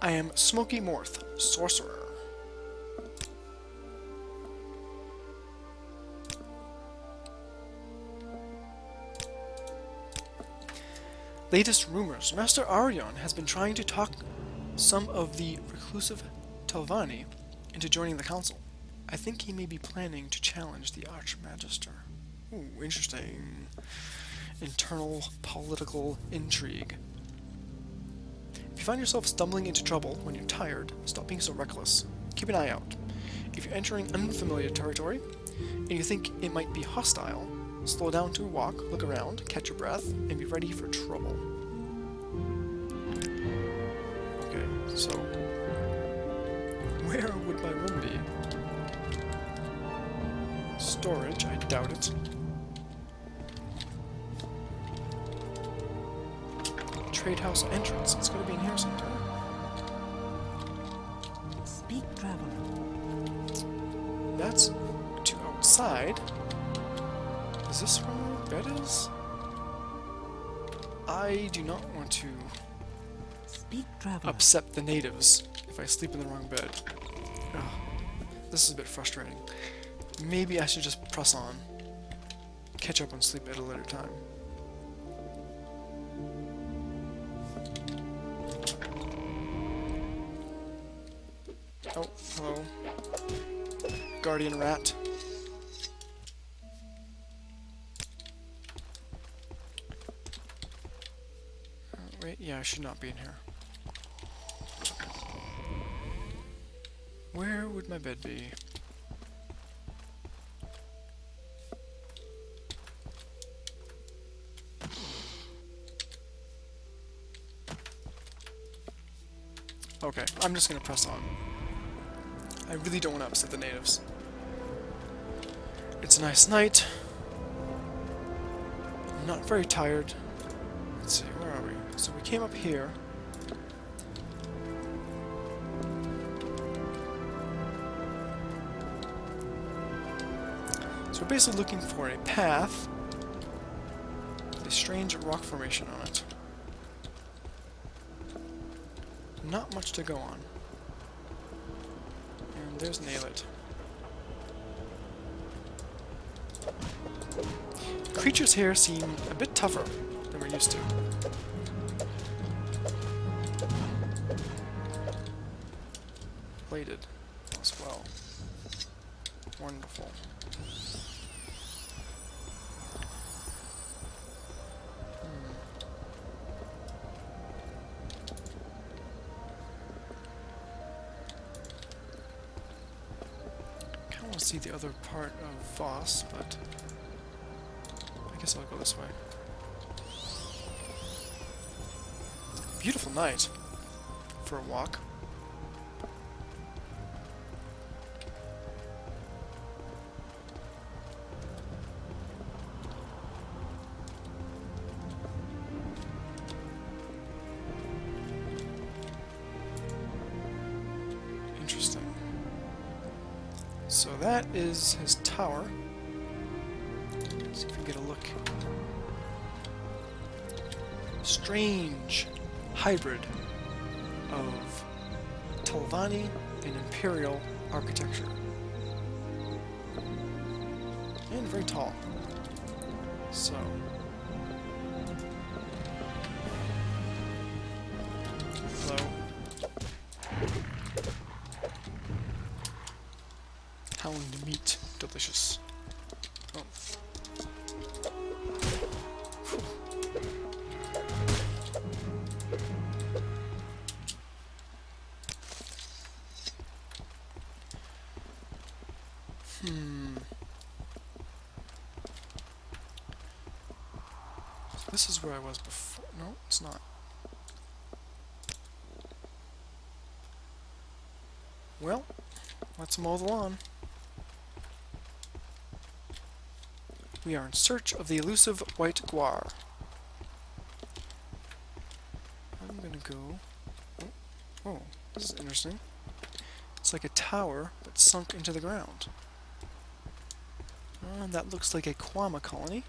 I am Smoky Morth, sorcerer. Latest rumors. Master Arion has been trying to talk some of the reclusive Telvanni into joining the council. I think he may be planning to challenge the Archmagister. Ooh, interesting. Internal political intrigue. If you find yourself stumbling into trouble when you're tired, stop being so reckless. Keep an eye out. If you're entering unfamiliar territory, and you think it might be hostile, slow down to a walk, look around, catch your breath, and be ready for trouble. Okay, so... where would my room be? Storage, I doubt it. Trade house entrance. It's going to be in here sometime. Speak, traveler. That's to outside. Is this where my bed is? I do not want to Speak, traveler. upset the natives if I sleep in the wrong bed. Ugh, this is a bit frustrating. Maybe I should just press on. catch up on sleep at a later time. Oh, hello. Guardian rat. Wait, yeah, I should not be in here. Where would my bed be? Okay, I'm just gonna press on. I really don't want to upset the natives. It's a nice night. I'm not very tired. Let's see, where are we? So we came up here. So we're basically looking for a path with a strange rock formation on it. Not much to go on. And there's an aylet. Creatures here seem a bit tougher than we're used to. Plated as well. Wonderful. I want to see the other part of Voss, but I guess I'll go this way. Beautiful night for a walk. Interesting. So that is his tower. Let's see if we can get a look. Strange hybrid of Telvanni and Imperial architecture. And very tall. So hello. Hound meat, delicious. Oh. So this is where I was before. No, it's not. Well, let's mow the lawn. We are in search of the elusive white guar. I'm gonna go... Oh, this is interesting. It's like a tower, but sunk into the ground. That looks like a Quama colony.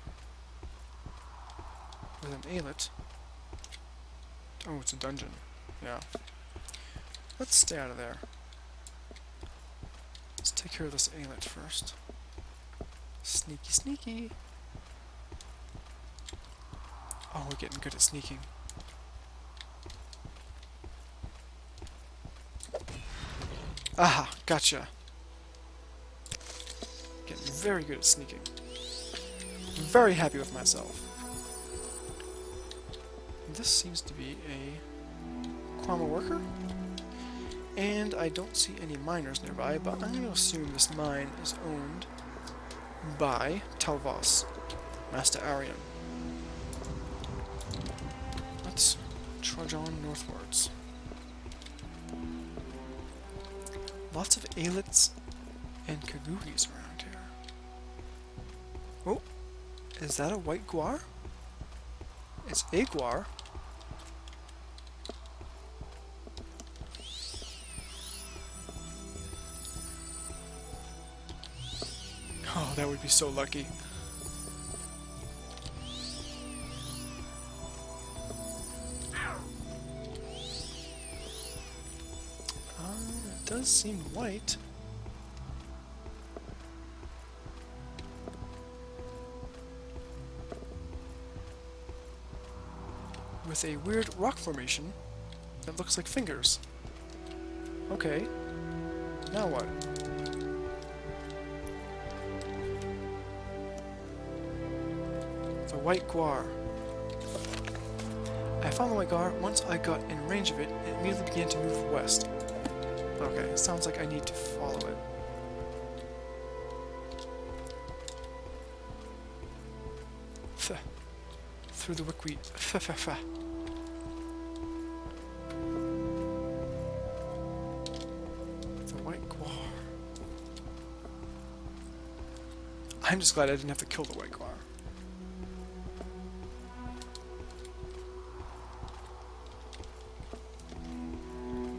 With an aylet. Oh, it's a dungeon. Yeah. Let's stay out of there. Let's take care of this aylet first. Sneaky, sneaky. Oh, we're getting good at sneaking. Aha, gotcha. Getting very good at sneaking. Very happy with myself. This seems to be a Quama worker. And I don't see any miners nearby, but I'm going to assume this mine is owned by Talvas, Master Arian. Let's trudge on northwards. Lots of aylets and kaguris around here. Oh, is that a white guar? It's a guar. Oh, that would be so lucky. It does seem white. with a weird rock formation that looks like fingers. Okay. Now what? The white guar. I found the white guar. Once I got in range of it, it immediately began to move west. Okay, it sounds like I need to follow it. Through the wickweed. The white guar. I'm just glad I didn't have to kill the white guar.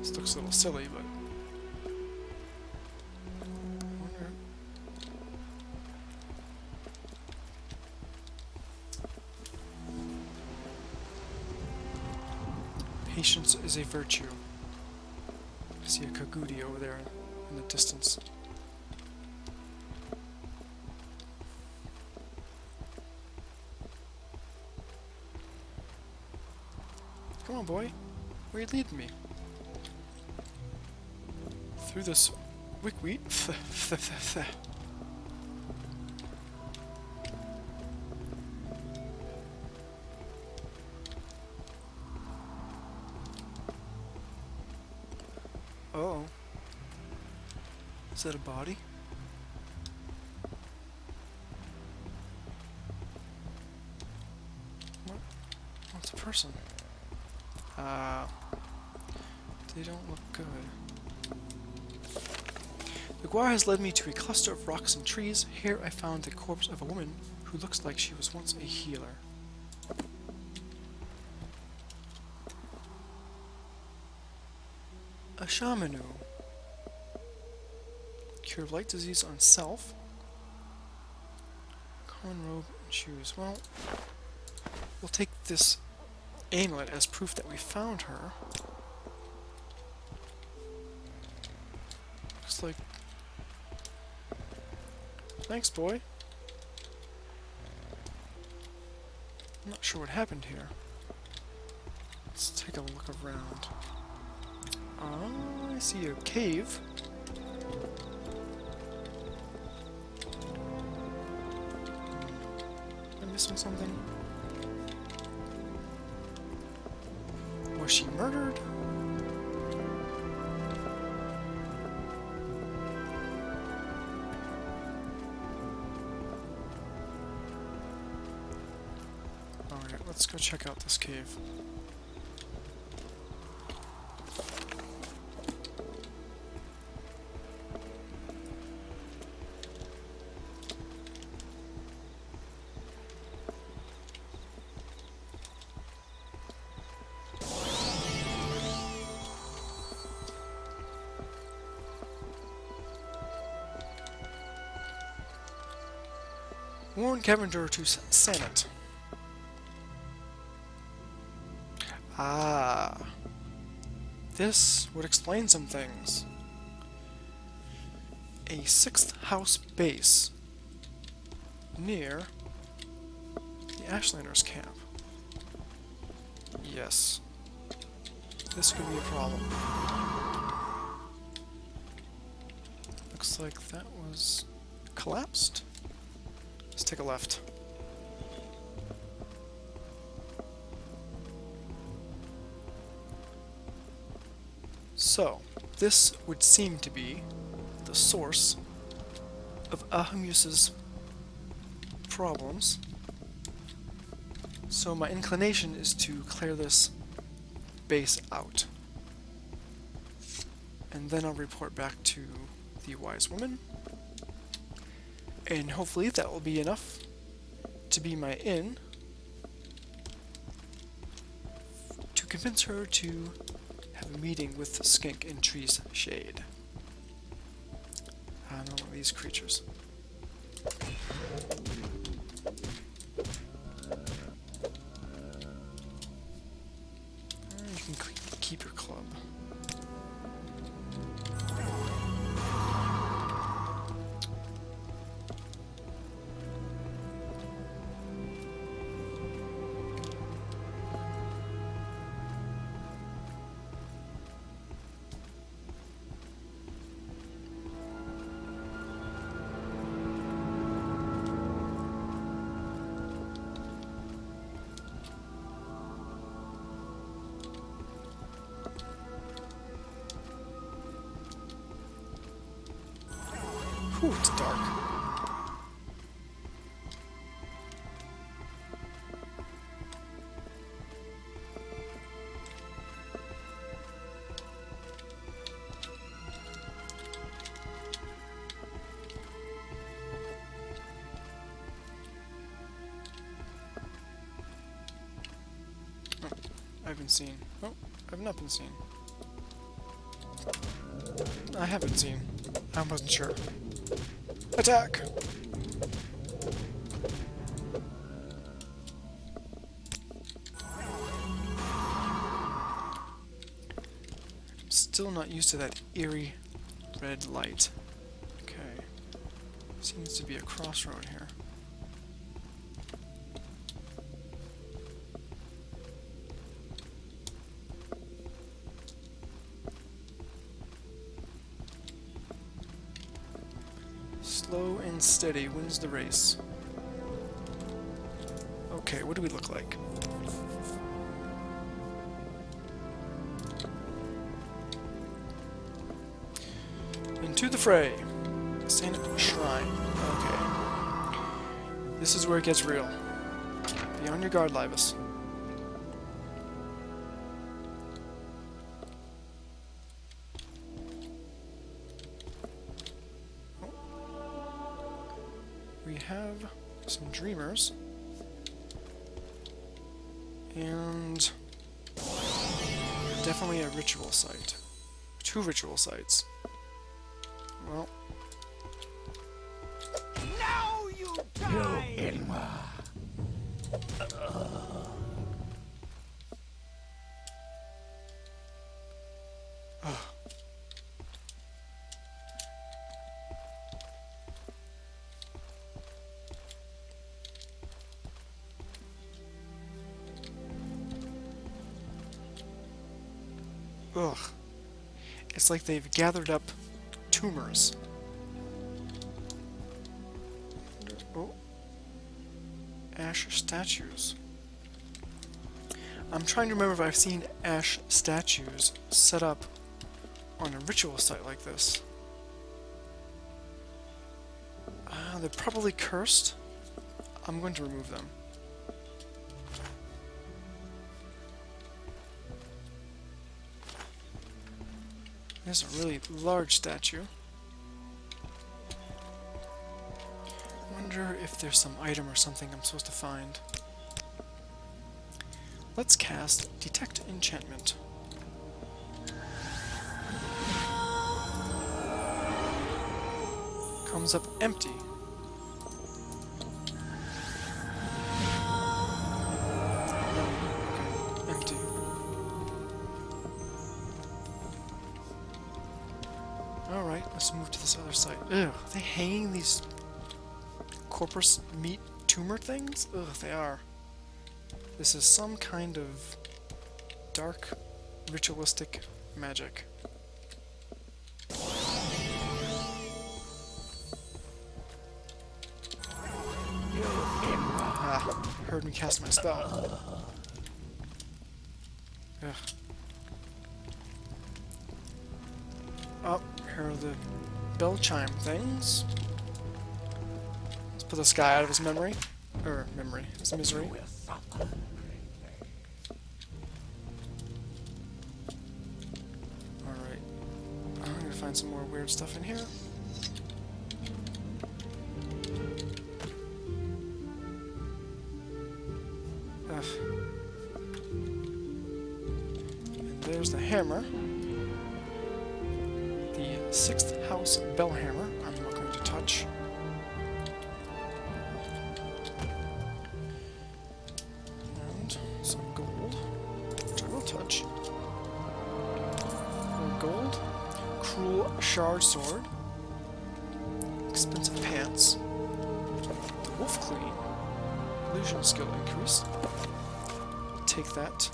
This looks a little silly, but... Patience is a virtue. I see a Kagudi over there in the distance. Come on, boy. Where are you leading me? Through this wickweed? Uh-oh. Is that a body? What? What's a person? They don't look good. The guar has led me to a cluster of rocks and trees. Here I found the corpse of a woman who looks like she was once a healer. A shamanu. Cure light disease on self. Common robe and shoes. Well, we'll take this amulet as proof that we found her. Looks like... Thanks, boy. I'm not sure what happened here. Let's take a look around. I see a cave. Am I missing something? Was she murdered? Alright, let's go check out this cave. Warn Cavender to Senate. Ah. This would explain some things. A 6th house base near the Ashlanders camp. Yes. This could be a problem. Looks like that was collapsed. Let's take a left. So, this would seem to be the source of Ahamus's problems. So my inclination is to clear this base out. And then I'll report back to the wise woman. And hopefully that will be enough to be my in to convince her to have a meeting with the skink in Tree's Shade. I don't know these creatures. You can keep your club. Oh, it's dark. I've been seen. Oh, I've not been seen. I have been seen. I wasn't sure. Attack! I'm still not used to that eerie red light. Okay. Seems to be a crossroad here. Slow and steady wins the race. Okay, what do we look like? Into the fray. Saint Shrine. Okay. This is where it gets real. Be on your guard, Laevus. We have some dreamers, and definitely a ritual site. 2 ritual sites. Well, Now you die! ugh. It's like they've gathered up tumors. Oh. Ash statues. I'm trying to remember if I've seen ash statues set up on a ritual site like this. They're probably cursed. I'm going to remove them. There's a really large statue. Wonder if there's some item or something I'm supposed to find. Let's cast Detect Enchantment. Comes up empty. No, okay, empty. Alright, let's move to this other side. Ugh, are they hanging these corpus meat tumor things? Ugh, they are. This is some kind of dark, ritualistic magic. Ah, heard me cast my spell. Ugh. Oh, here are the bell chime things. Let's put this guy out of his memory. Or memory, his misery. Alright. I'm gonna find some more weird stuff in here. Ugh. And there's the hammer. The 6th house bell hammer. I'm not going to touch. And some gold, which I will touch. More gold. Cruel shard sword. Expensive pants. The wolf clean. Illusion skill increase. Take that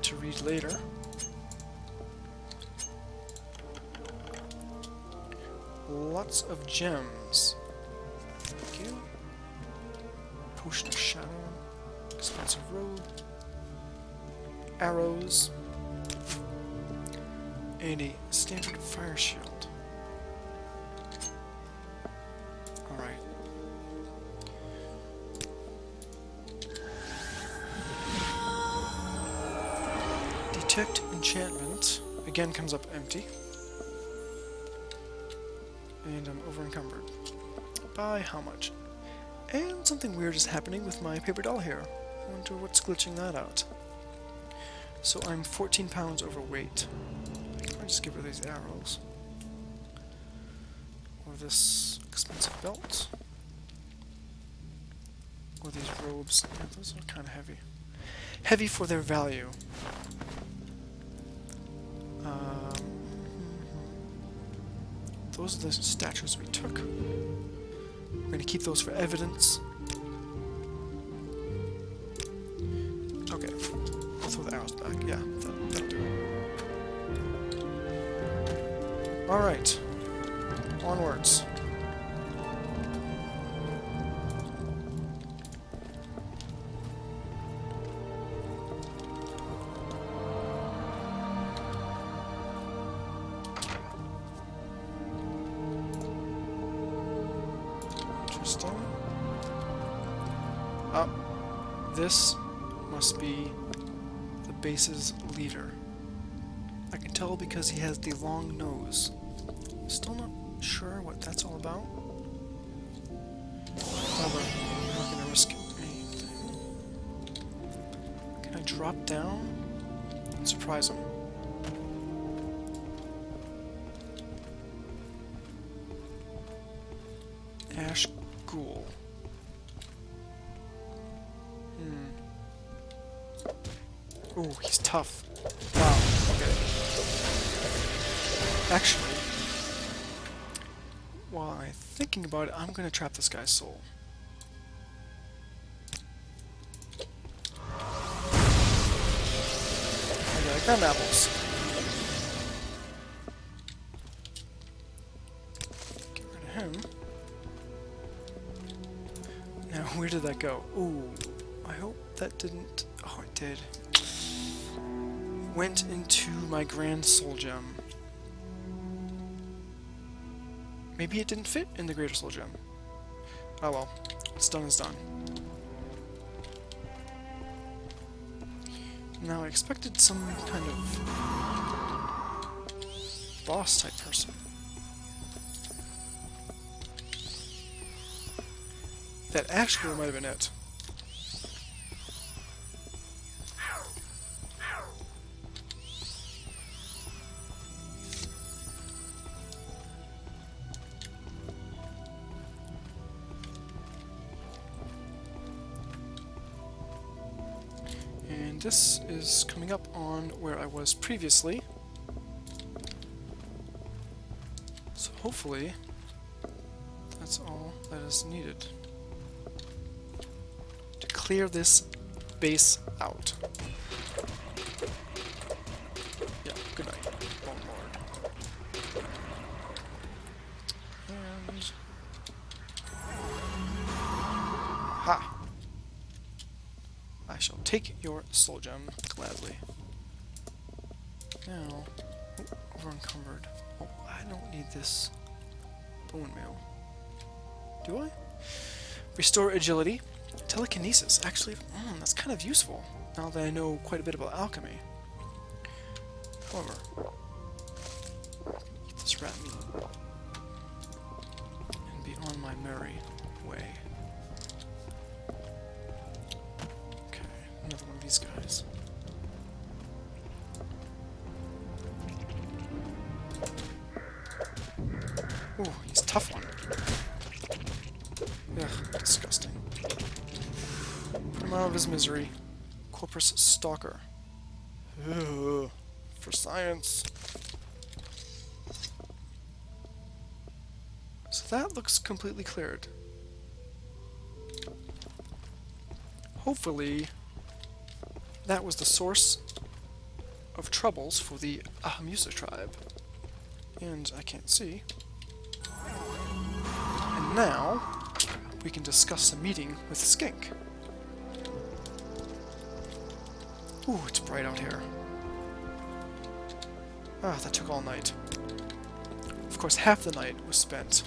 to read later. Lots of gems. Thank you. Potion of shadow. Expensive robe. Arrows. And a standard fire shield. Detect enchantment. Again comes up empty. And I'm over encumbered. By how much? And something weird is happening with my paper doll here. I wonder what's glitching that out. So I'm 14 pounds overweight. I can just give her these arrows. Or this expensive belt. Or these robes. Yeah, those are kind of heavy. Heavy for their value. Those are the statues we took. We're going to keep those for evidence. Okay. I'll throw the arrows back. Yeah, that'll do it. Alright. Onwards. Interesting. Oh, this must be the base's leader. I can tell because he has the long nose. Still not sure what that's all about. However, I'm not going to risk anything. Can I drop down and surprise him? Ash Ghoul. Ooh, he's tough. Wow, okay. Actually, while I'm thinking about it, I'm gonna trap this guy's soul. Okay, I got apples. Get rid of him. Now, where did that go? Ooh, I hope that didn't... Oh, it did. Went into my grand soul gem. Maybe it didn't fit in the greater soul gem. Oh well, what's done is done. Now I expected some kind of boss type person. That actually might have been it. And this is coming up on where I was previously. So hopefully that's all that is needed to clear this base out. Yeah, good night, Bone Lord. And ha! I shall take your soul gem gladly. Now, over encumbered. Oh, I don't need this bone meal. Do I? Restore agility. Telekinesis. Actually, that's kind of useful, now that I know quite a bit about alchemy. However, eat this rat meat and be on my merry way. Okay, another one of these guys. Ooh, he's a tough one. Ugh, disgusting. Put him out of his misery. Corpus Stalker. Ugh, for science. So that looks completely cleared. Hopefully, that was the source of troubles for the Ahamusa tribe. And I can't see. And now, we can discuss a meeting with Skink. Ooh, it's bright out here. Ah, that took all night. Of course, half the night was spent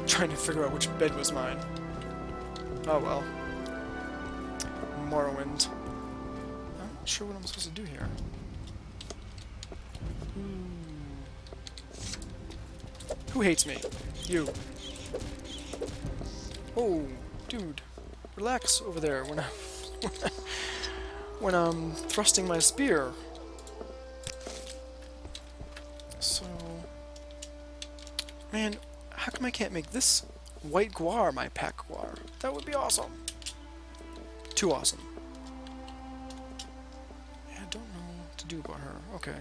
trying to figure out which bed was mine. Oh well. Morrowind. Not sure what I'm supposed to do here. Who hates me? You. Oh, dude. Relax over there when when I'm thrusting my spear. So, man, how come I can't make this white guar my pack guar? That would be awesome. Too awesome. Yeah, I don't know what to do about her. Okay.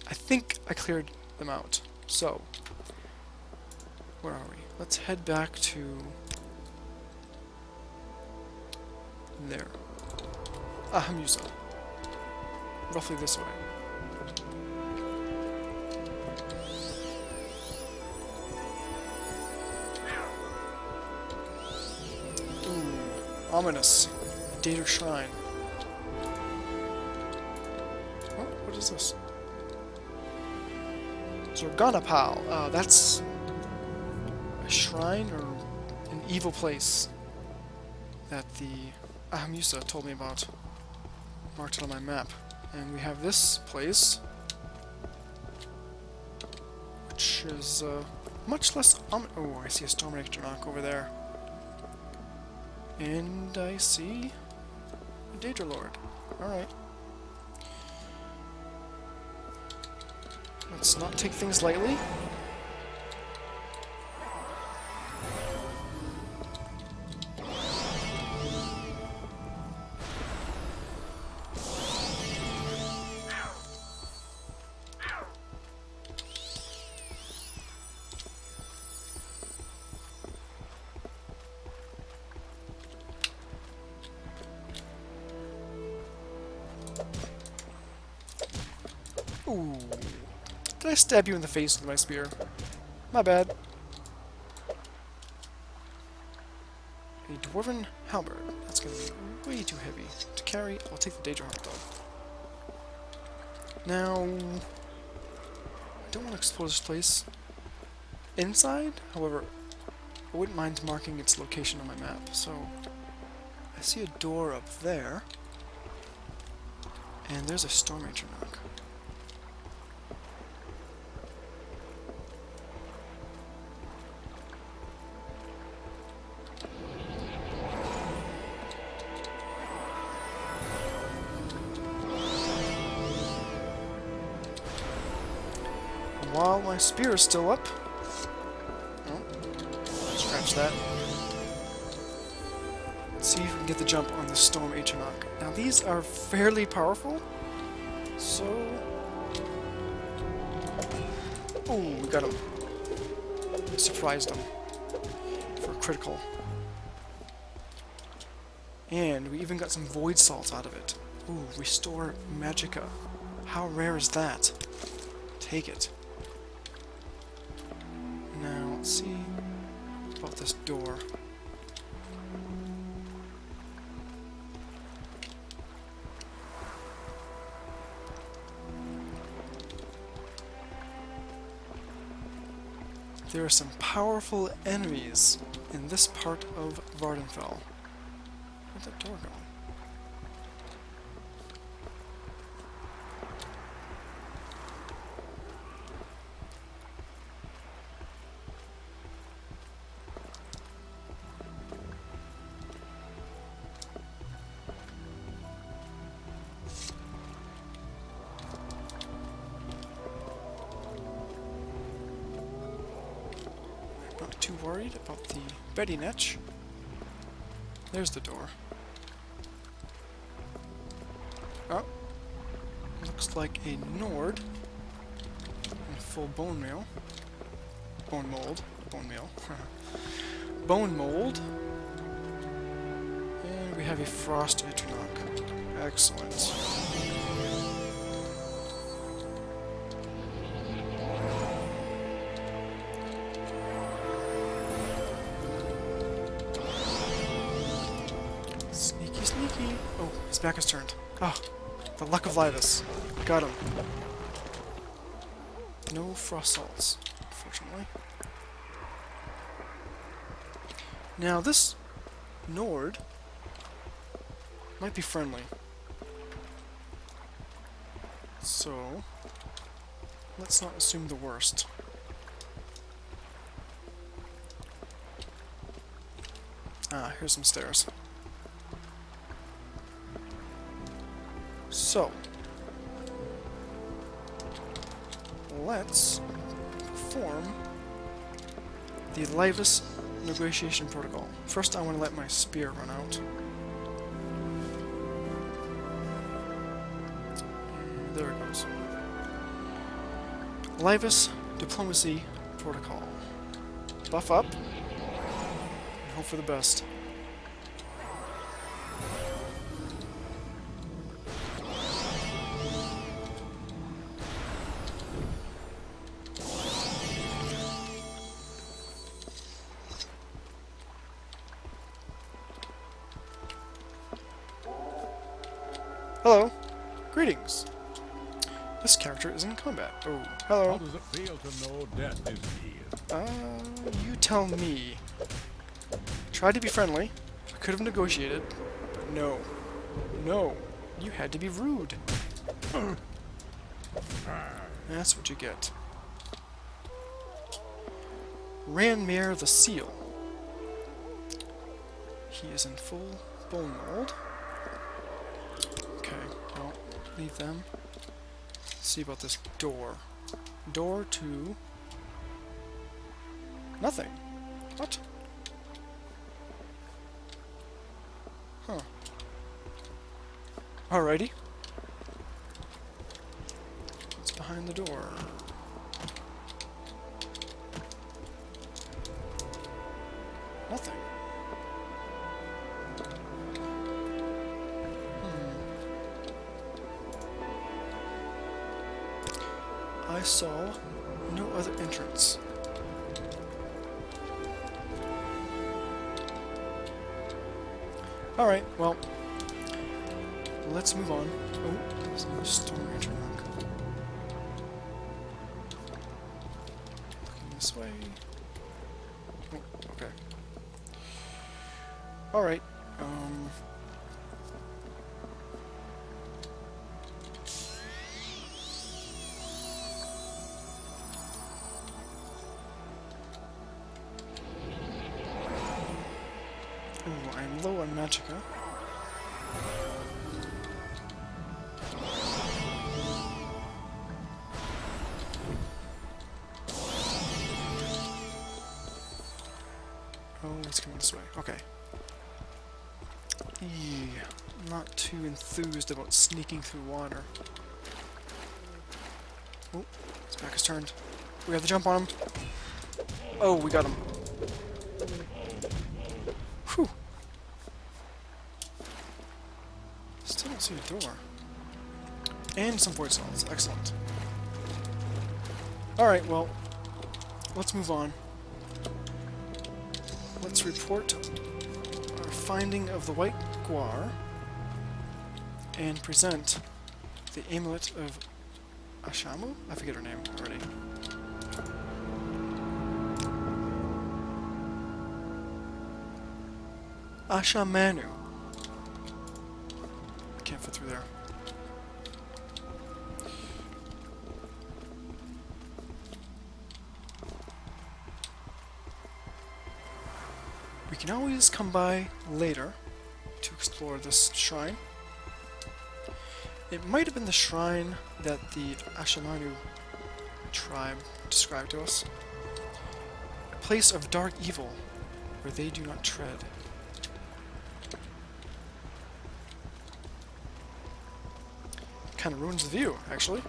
I think I cleared them out. So, where are we? Let's head back to there. Ahamusa. Roughly this way. Ooh, ominous. Data Shrine. Oh, what is this? Zorganapal. That's a shrine or an evil place that the Ahamusa told me about. Marked it on my map. And we have this place, which is much less oh, I see a Storm Electronoc over there. And I see a Daedra Lord. Alright. Let's not take things lightly. Ooh. Did I stab you in the face with my spear? My bad. A dwarven halberd. That's gonna be way too heavy to carry. I'll take the Daedra Heart though. Now, I don't want to explore this place inside. However, I wouldn't mind marking its location on my map. So, I see a door up there, and there's a Storm Electronoc. While my spear is still up. Oh, scratch that. Let's see if we can get the jump on the Storm Electronoc. Now these are fairly powerful, so... Ooh, we got him. Surprised him for a critical. And we even got some Void Salt out of it. Ooh, Restore Magicka. How rare is that? Take it. Now, let's see about this door. There are some powerful enemies in this part of Vardenfell. Where'd that door go? Not too worried about the Betty Netch. There's the door. Oh, looks like a Nord in full bone meal. Bone mold. Bone meal. Bone mold. And we have a Frost Electronoc. Excellent. Sneaky, sneaky. Oh, his back is turned. Oh, the luck of Laevus. Got him. No frost salts, unfortunately. Now this Nord might be friendly. So, let's not assume the worst. Ah, here's some stairs. So, let's perform the Laevus negotiation protocol. First, I want to let my spear run out. And there it goes. Laevus diplomacy protocol. Buff up, and hope for the best. Hello. Greetings. This character is in combat. Oh, hello. How does it feel to know death is near? You tell me. Tried to be friendly. I could have negotiated, but no. No. You had to be rude. That's what you get. Ranmir the Seal. He is in full bone mold. Okay, well, leave them. Let's see about this door. Door to... nothing. What? Huh. Alrighty. What's behind the door? Nothing. I saw no other entrance. Alright, well, let's move on. Oh, there's no storm engine rock. Looking this way. Oh, okay. Alright, ooh, I'm low on magicka. Oh, it's coming this way. Okay. I'm not too enthused about sneaking through water. Oh, his back is turned. We have to jump on him. Oh, we got him. Whew. Still don't see a door. And some void cells. Excellent. Alright, well, let's move on. Let's report our finding of the White Guar and present the amulet of Ashamu? I forget her name already. Ashamanu. I can't fit through there. We can always come by later to explore this shrine. It might have been the shrine that the Ashamanu tribe described to us. A place of dark evil where they do not tread. Kind of ruins the view, actually.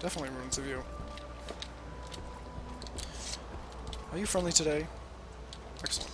Definitely ruins the view. Are you friendly today? Excellent.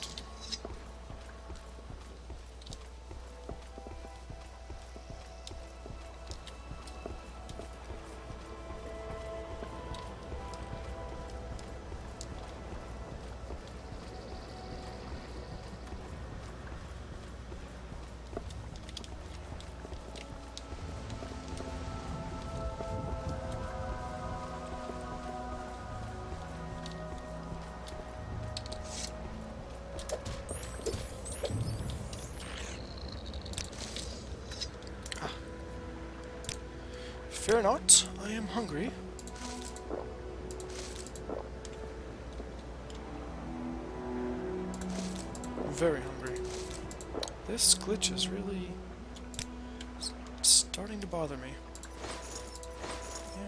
Fear not, I am hungry. Very hungry. This glitch is really starting to bother me.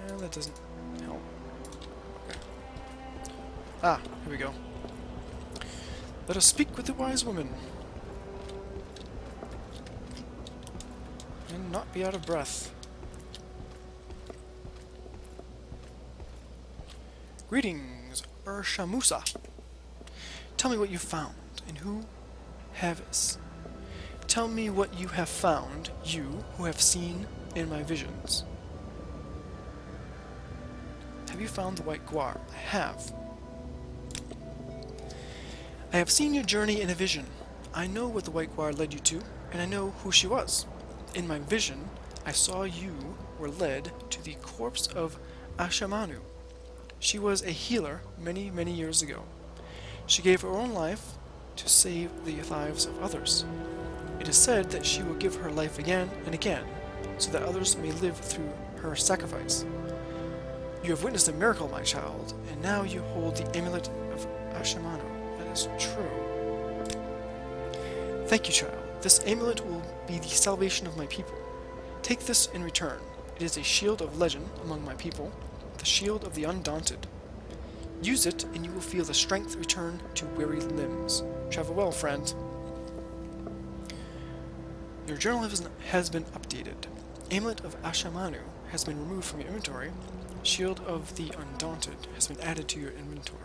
Yeah, that doesn't help. Okay. Ah, here we go. Let us speak with the wise woman. And not be out of breath. Greetings, Urshamusa. Tell me what you found, and who have... Tell me what you have found, you who have seen in my visions. Have you found the White Guar? I have. I have seen your journey in a vision. I know what the White Guar led you to, and I know who she was. In my vision, I saw you were led to the corpse of Ashamanu. She was a healer many, many years ago. She gave her own life to save the lives of others. It is said that she will give her life again and again, so that others may live through her sacrifice. You have witnessed a miracle, my child, and now you hold the amulet of Ashamanu. That is true. Thank you, child. This amulet will be the salvation of my people. Take this in return. It is a shield of legend among my people, the shield of the undaunted. Use it, and you will feel the strength return to weary limbs. Travel well, friend. Your journal has been updated. Amulet of Ashamanu has been removed from your inventory. Shield of the Undaunted has been added to your inventory.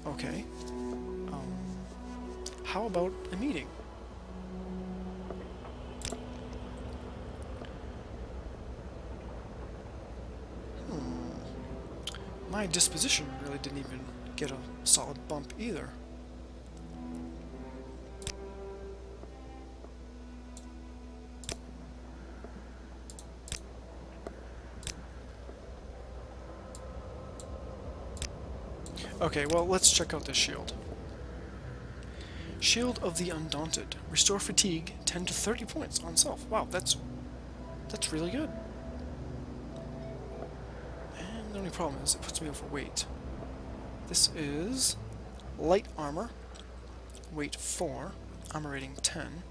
Okay. How about a meeting? My disposition really didn't even get a solid bump either. Okay, well, let's check out this shield. Shield of the Undaunted. Restore fatigue 10 to 30 points on self. Wow, that's really good. And the only problem is it puts me overweight. This is light armor, weight 4, armor rating 10.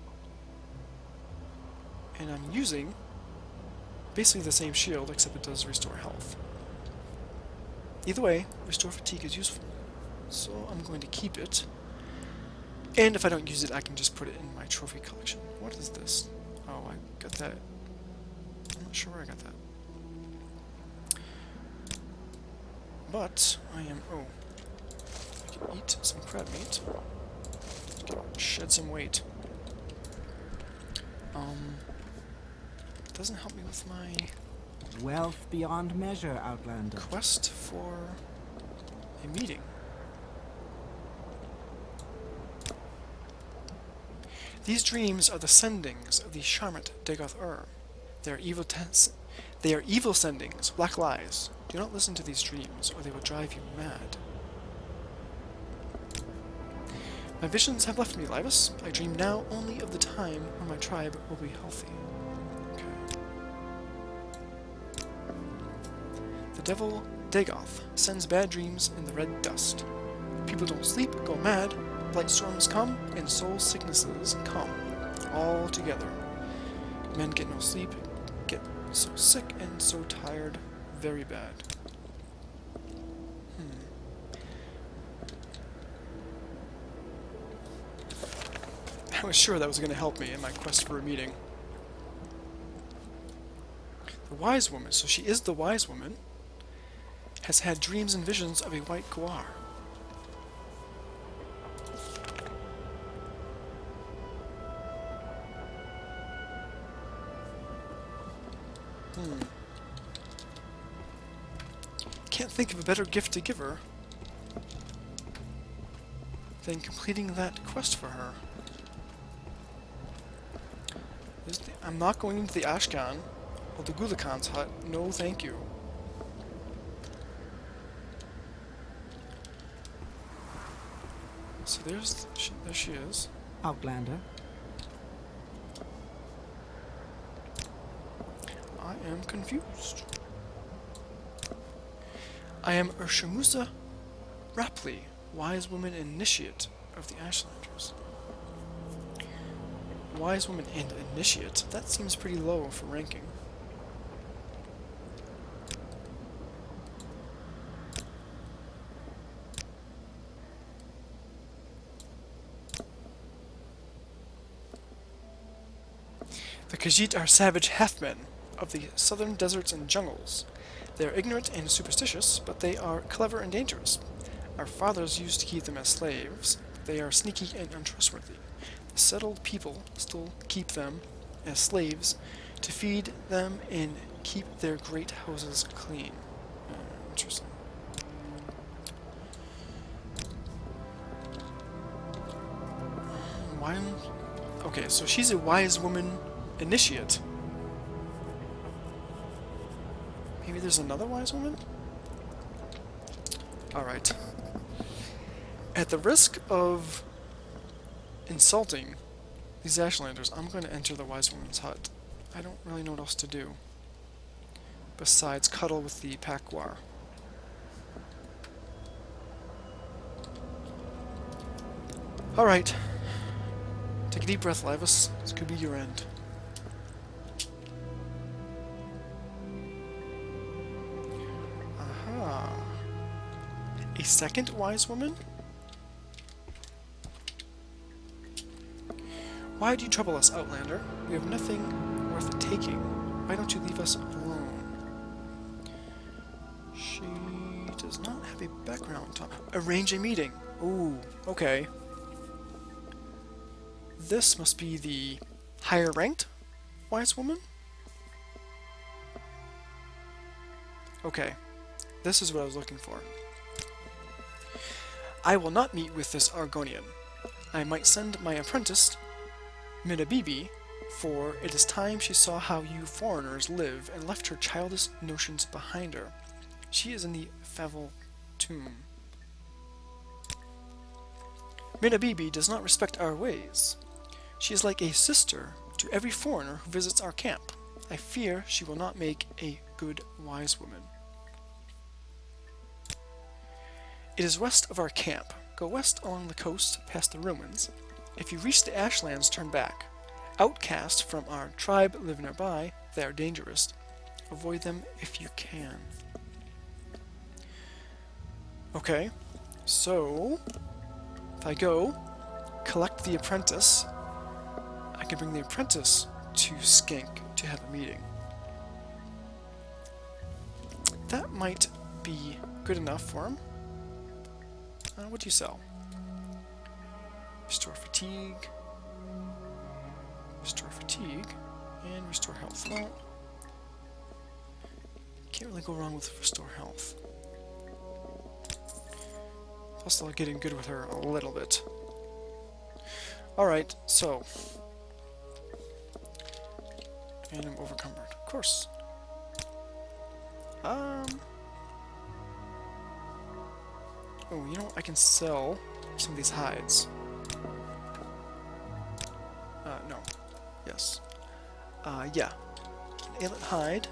And I'm using basically the same shield, except it does restore health. Either way, restore fatigue is useful, so I'm going to keep it. And if I don't use it, I can just put it in my trophy collection. What is this? Oh, I got that. I'm not sure where I got that. But I am... Oh. I can eat some crab meat. Shed some weight. It doesn't help me with my... Wealth beyond measure, Outlander. quest for a meeting. These dreams are the sendings of the Sharmat Dagoth-Ur. They are evil sendings, black lies. Do not listen to these dreams, or they will drive you mad. My visions have left me, Laevus. I dream now only of the time when my tribe will be healthy. Okay. The devil Dagoth sends bad dreams in the red dust. People don't sleep, go mad, blight storms come, and soul sicknesses come, all together. Men get no sleep, get so sick and so tired, very bad. I was sure that was going to help me in my quest for a meeting. The wise woman, so she is the wise woman, has had dreams and visions of a white guar. Can't think of a better gift to give her than completing that quest for her. I'm not going into the Ashcan or the Gulakan's hut. No, thank you. So there she is. Outlander. am confused. I am Urshamusa Rapley, wise woman initiate of the Ashlanders. Wise woman and initiate? That seems pretty low for ranking. The Khajiit are savage half-men of the southern deserts and jungles. They are ignorant and superstitious, but they are clever and dangerous. Our fathers used to keep them as slaves. They are sneaky and untrustworthy. The settled people still keep them as slaves to feed them and keep their great houses clean. Interesting. Why? Okay, so she's a wise woman initiate. Maybe there's another wise woman? Alright. At the risk of insulting these Ashlanders, I'm going to enter the wise woman's hut. I don't really know what else to do besides cuddle with the Pakwar. Alright. Take a deep breath, Laevus. This could be your end. Aha. A second wise woman? Why do you trouble us, Outlander? We have nothing worth taking. Why don't you leave us alone? She does not have a background. Arrange a meeting. Ooh, okay. This must be the higher ranked wise woman? Okay, this is what I was looking for. I will not meet with this Argonian. I might send my apprentice, Minabibi, for it is time she saw how you foreigners live and left her childish notions behind her. She is in the Favel tomb. Minabibi does not respect our ways. She is like a sister to every foreigner who visits our camp. I fear she will not make a good wise woman. It is west of our camp. Go west along the coast past the ruins. If you reach the Ashlands, turn back. Outcasts from our tribe live nearby. They are dangerous. Avoid them if you can. Okay, so if I go collect the apprentice, I can bring the apprentice to Skink to have a meeting. That might be good enough for him. What do you sell? Restore fatigue, and restore health. Well, can't really go wrong with restore health. Plus, I'll get in good with her a little bit. Alright, so. And I'm overcumbered. Of course. Oh, you know what? I can sell some of these hides. No. Yes. Yeah. An Aillet hide,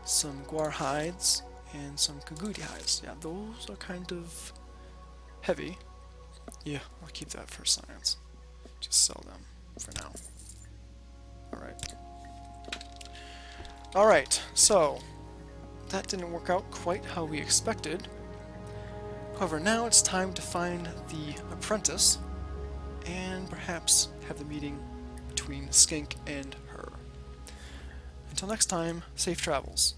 some Guar hides, and some Kagudi hides. Yeah, those are kind of heavy. Yeah, I'll keep that for science. Just sell them for now. Alright. Alright, so that didn't work out quite how we expected. However, now it's time to find the apprentice and perhaps have the meeting between Skink and her. Until next time, safe travels.